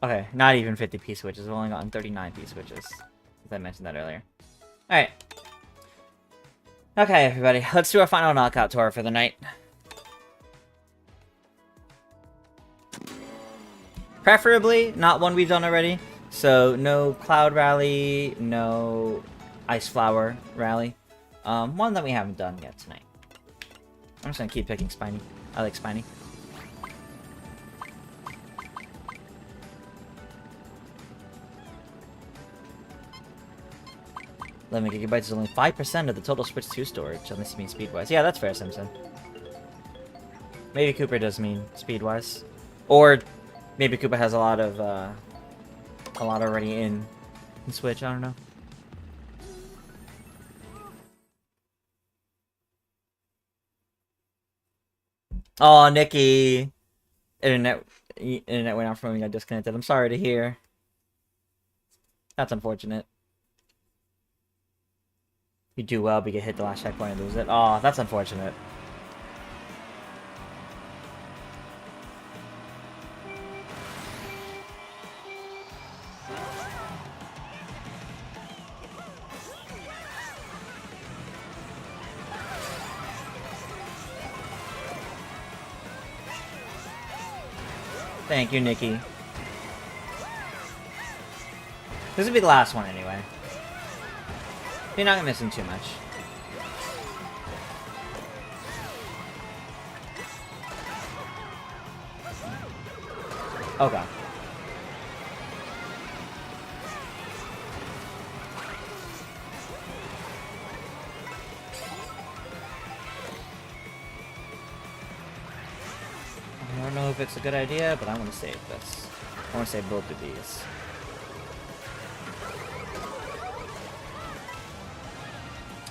Okay, not even 50p switches. I've only gotten 39p switches. As I mentioned that earlier. Alright. Okay, everybody. Let's do our final knockout tour for the night. Preferably not one we've done already. So, no Cloud Rally, no Ice Flower Rally. One that we haven't done yet tonight. I'm just gonna keep picking Spiny. I like Spiny. 11 gigabytes is only 5% of the total Switch 2 storage, unless you mean speed-wise. Yeah, that's fair, Simpson. Maybe Cooper does mean speed-wise. Or maybe Cooper has a lot already in Switch, I don't know. Oh, Nikki! Internet went out for me, got disconnected. I'm sorry to hear. That's unfortunate. You do well, but you get hit the last checkpoint and lose it. Oh, that's unfortunate. Thank you, Nikki. This will be the last one anyway. You're not missing too much. Okay. I don't know if it's a good idea, but I want to save this. I want to save both of these.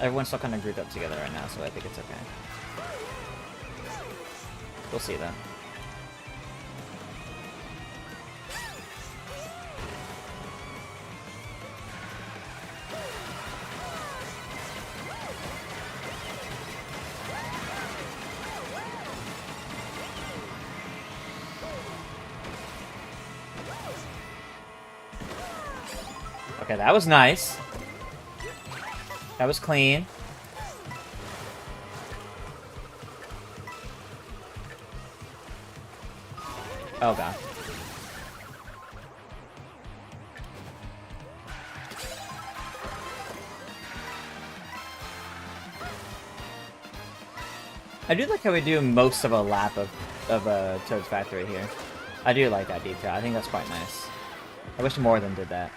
Everyone's still kind of grouped up together right now, so I think it's okay. We'll see, though. Okay, that was nice. That was clean. Oh god. I do like how we do most of a lap of Toad's Factory here. I do like that detail. I think that's quite nice. I wish more of them did that.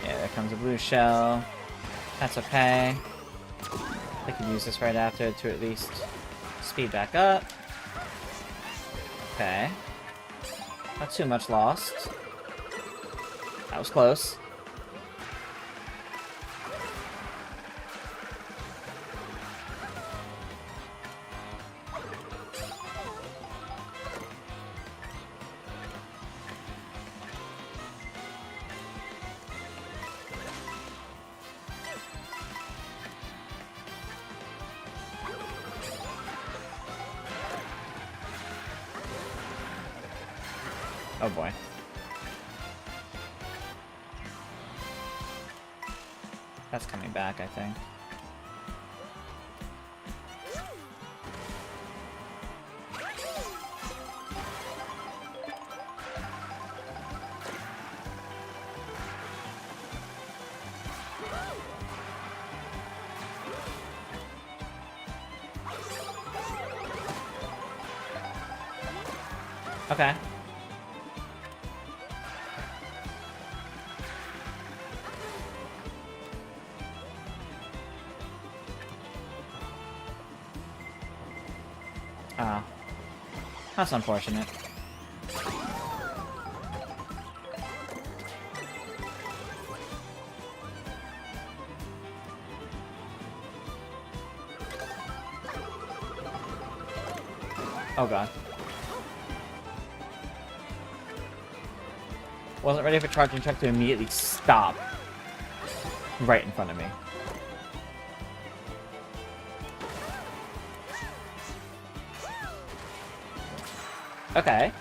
Yeah, there comes a blue shell. That's okay. I could use this right after to at least speed back up. Okay. Not too much lost. That was close. Oh boy. That's coming back, I think. Okay. Oh. That's unfortunate. Oh god. Wasn't ready for charging check to immediately stop right in front of me. Okay.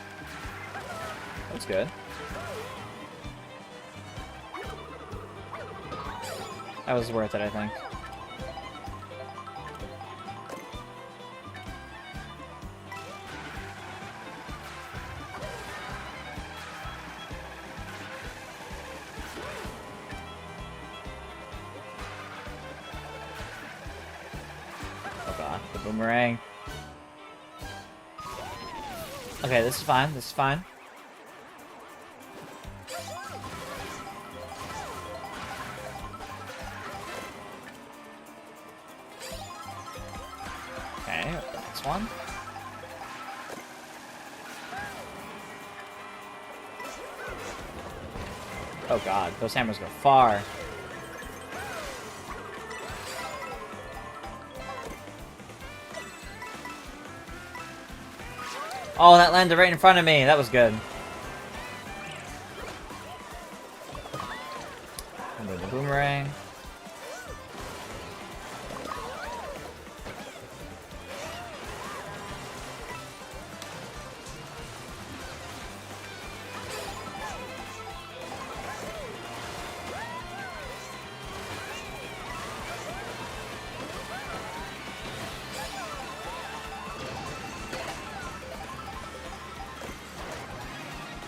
That's good. That was worth it, I think. Oh god, the boomerang. Okay, this is fine, this is fine. Okay, next one. Oh god, those hammers go far. Oh, that landed right in front of me. That was good. And then the boomerang.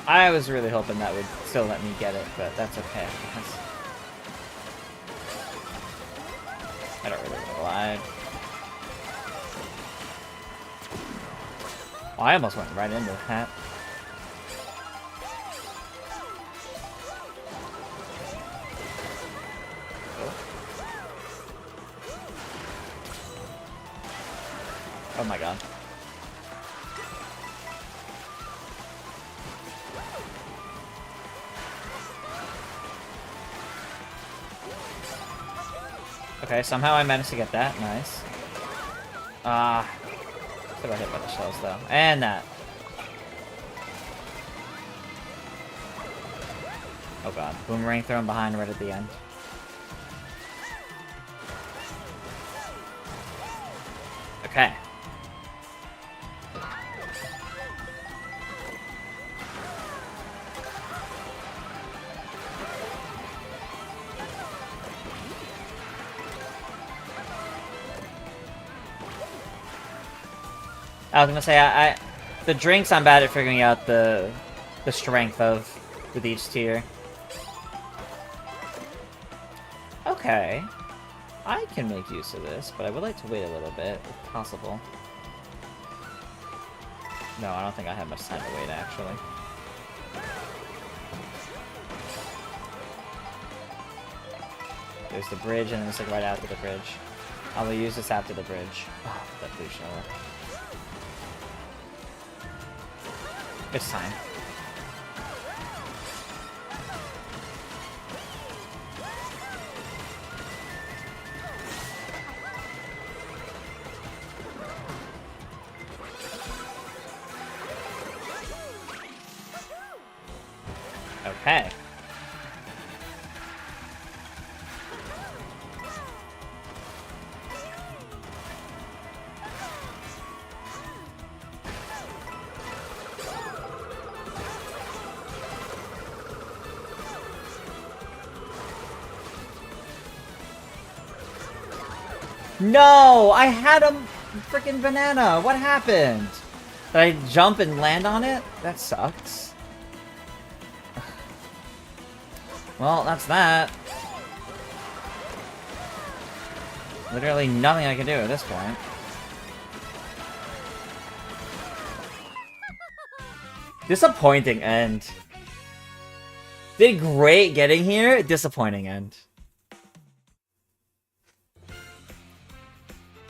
I was really hoping that would still let me get it, but that's okay. I don't really want to glide. Oh, I almost went right into that. Oh my god. Okay, somehow I managed to get that. Nice. Ah. Still got hit by the shells, though. And that. Oh god. Boomerang thrown behind right at the end. Okay. I was gonna say, the drinks I'm bad at figuring out the strength of with each tier. Okay. I can make use of this, but I would like to wait a little bit, if possible. No, I don't think I have much time to wait, actually. There's the bridge, and then it's like right after the bridge. I will use this after the bridge. Oh, that blue shell. It's time. Okay. No! I had a freaking banana! What happened? Did I jump and land on it? That sucks. Well, that's that. Literally nothing I can do at this point. Disappointing end. Did great getting here, disappointing end.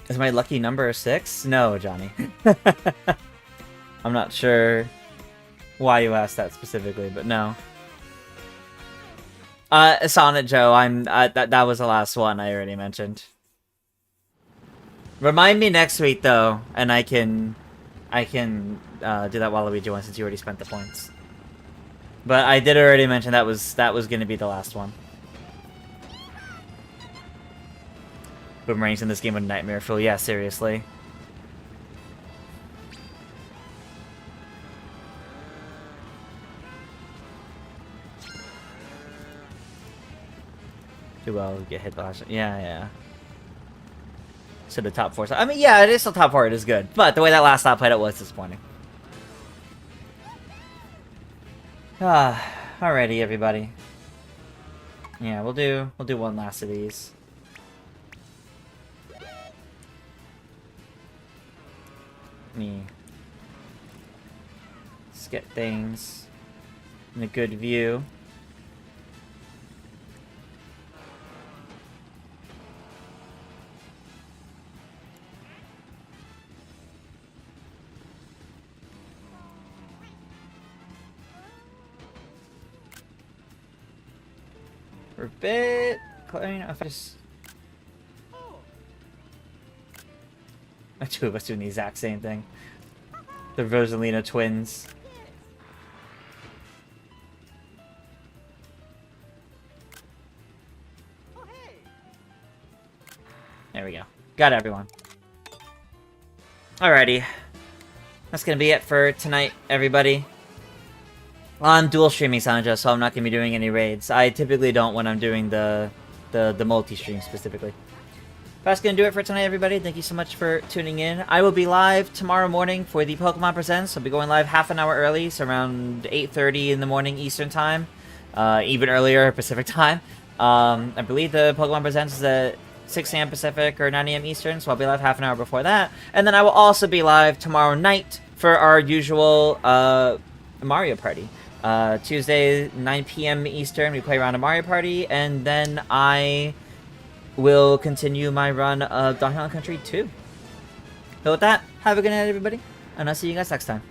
Is my lucky number 6? No, Johnny. I'm not sure why you asked that specifically, but no. Sonnet Joe, that was the last one I already mentioned. Remind me next week though, and I can do that Waluigi one since you already spent the points. But I did already mention that was gonna be the last one. Boomerangs in this game with Nightmare Fuel, yeah, seriously. Do well, get hit by yeah. So the top 4. I mean, yeah, it is still top 4. It is good, but the way that last stop played, it was disappointing. Alrighty, everybody. Yeah, we'll do one last of these. Let's get things in a good view. For a bit, you know, if I just... The two of us doing the exact same thing. The Rosalina twins. There we go. Got everyone. Alrighty. That's gonna be it for tonight, everybody. I'm dual streaming Sanja, so I'm not gonna be doing any raids. I typically don't when I'm doing the multi-stream specifically. That's gonna do it for tonight, everybody. Thank you so much for tuning in. I will be live tomorrow morning for the Pokemon Presents. I'll be going live half an hour early, so around 8:30 in the morning Eastern time, even earlier Pacific time. I believe the Pokemon Presents is at 6 a.m. Pacific or 9 a.m. Eastern, so I'll be live half an hour before that. And then I will also be live tomorrow night for our usual Mario Party. Tuesday, 9 p.m. Eastern, we play around a Mario Party, and then I will continue my run of Donkey Kong Country 2. So with that, have a good night, everybody, and I'll see you guys next time.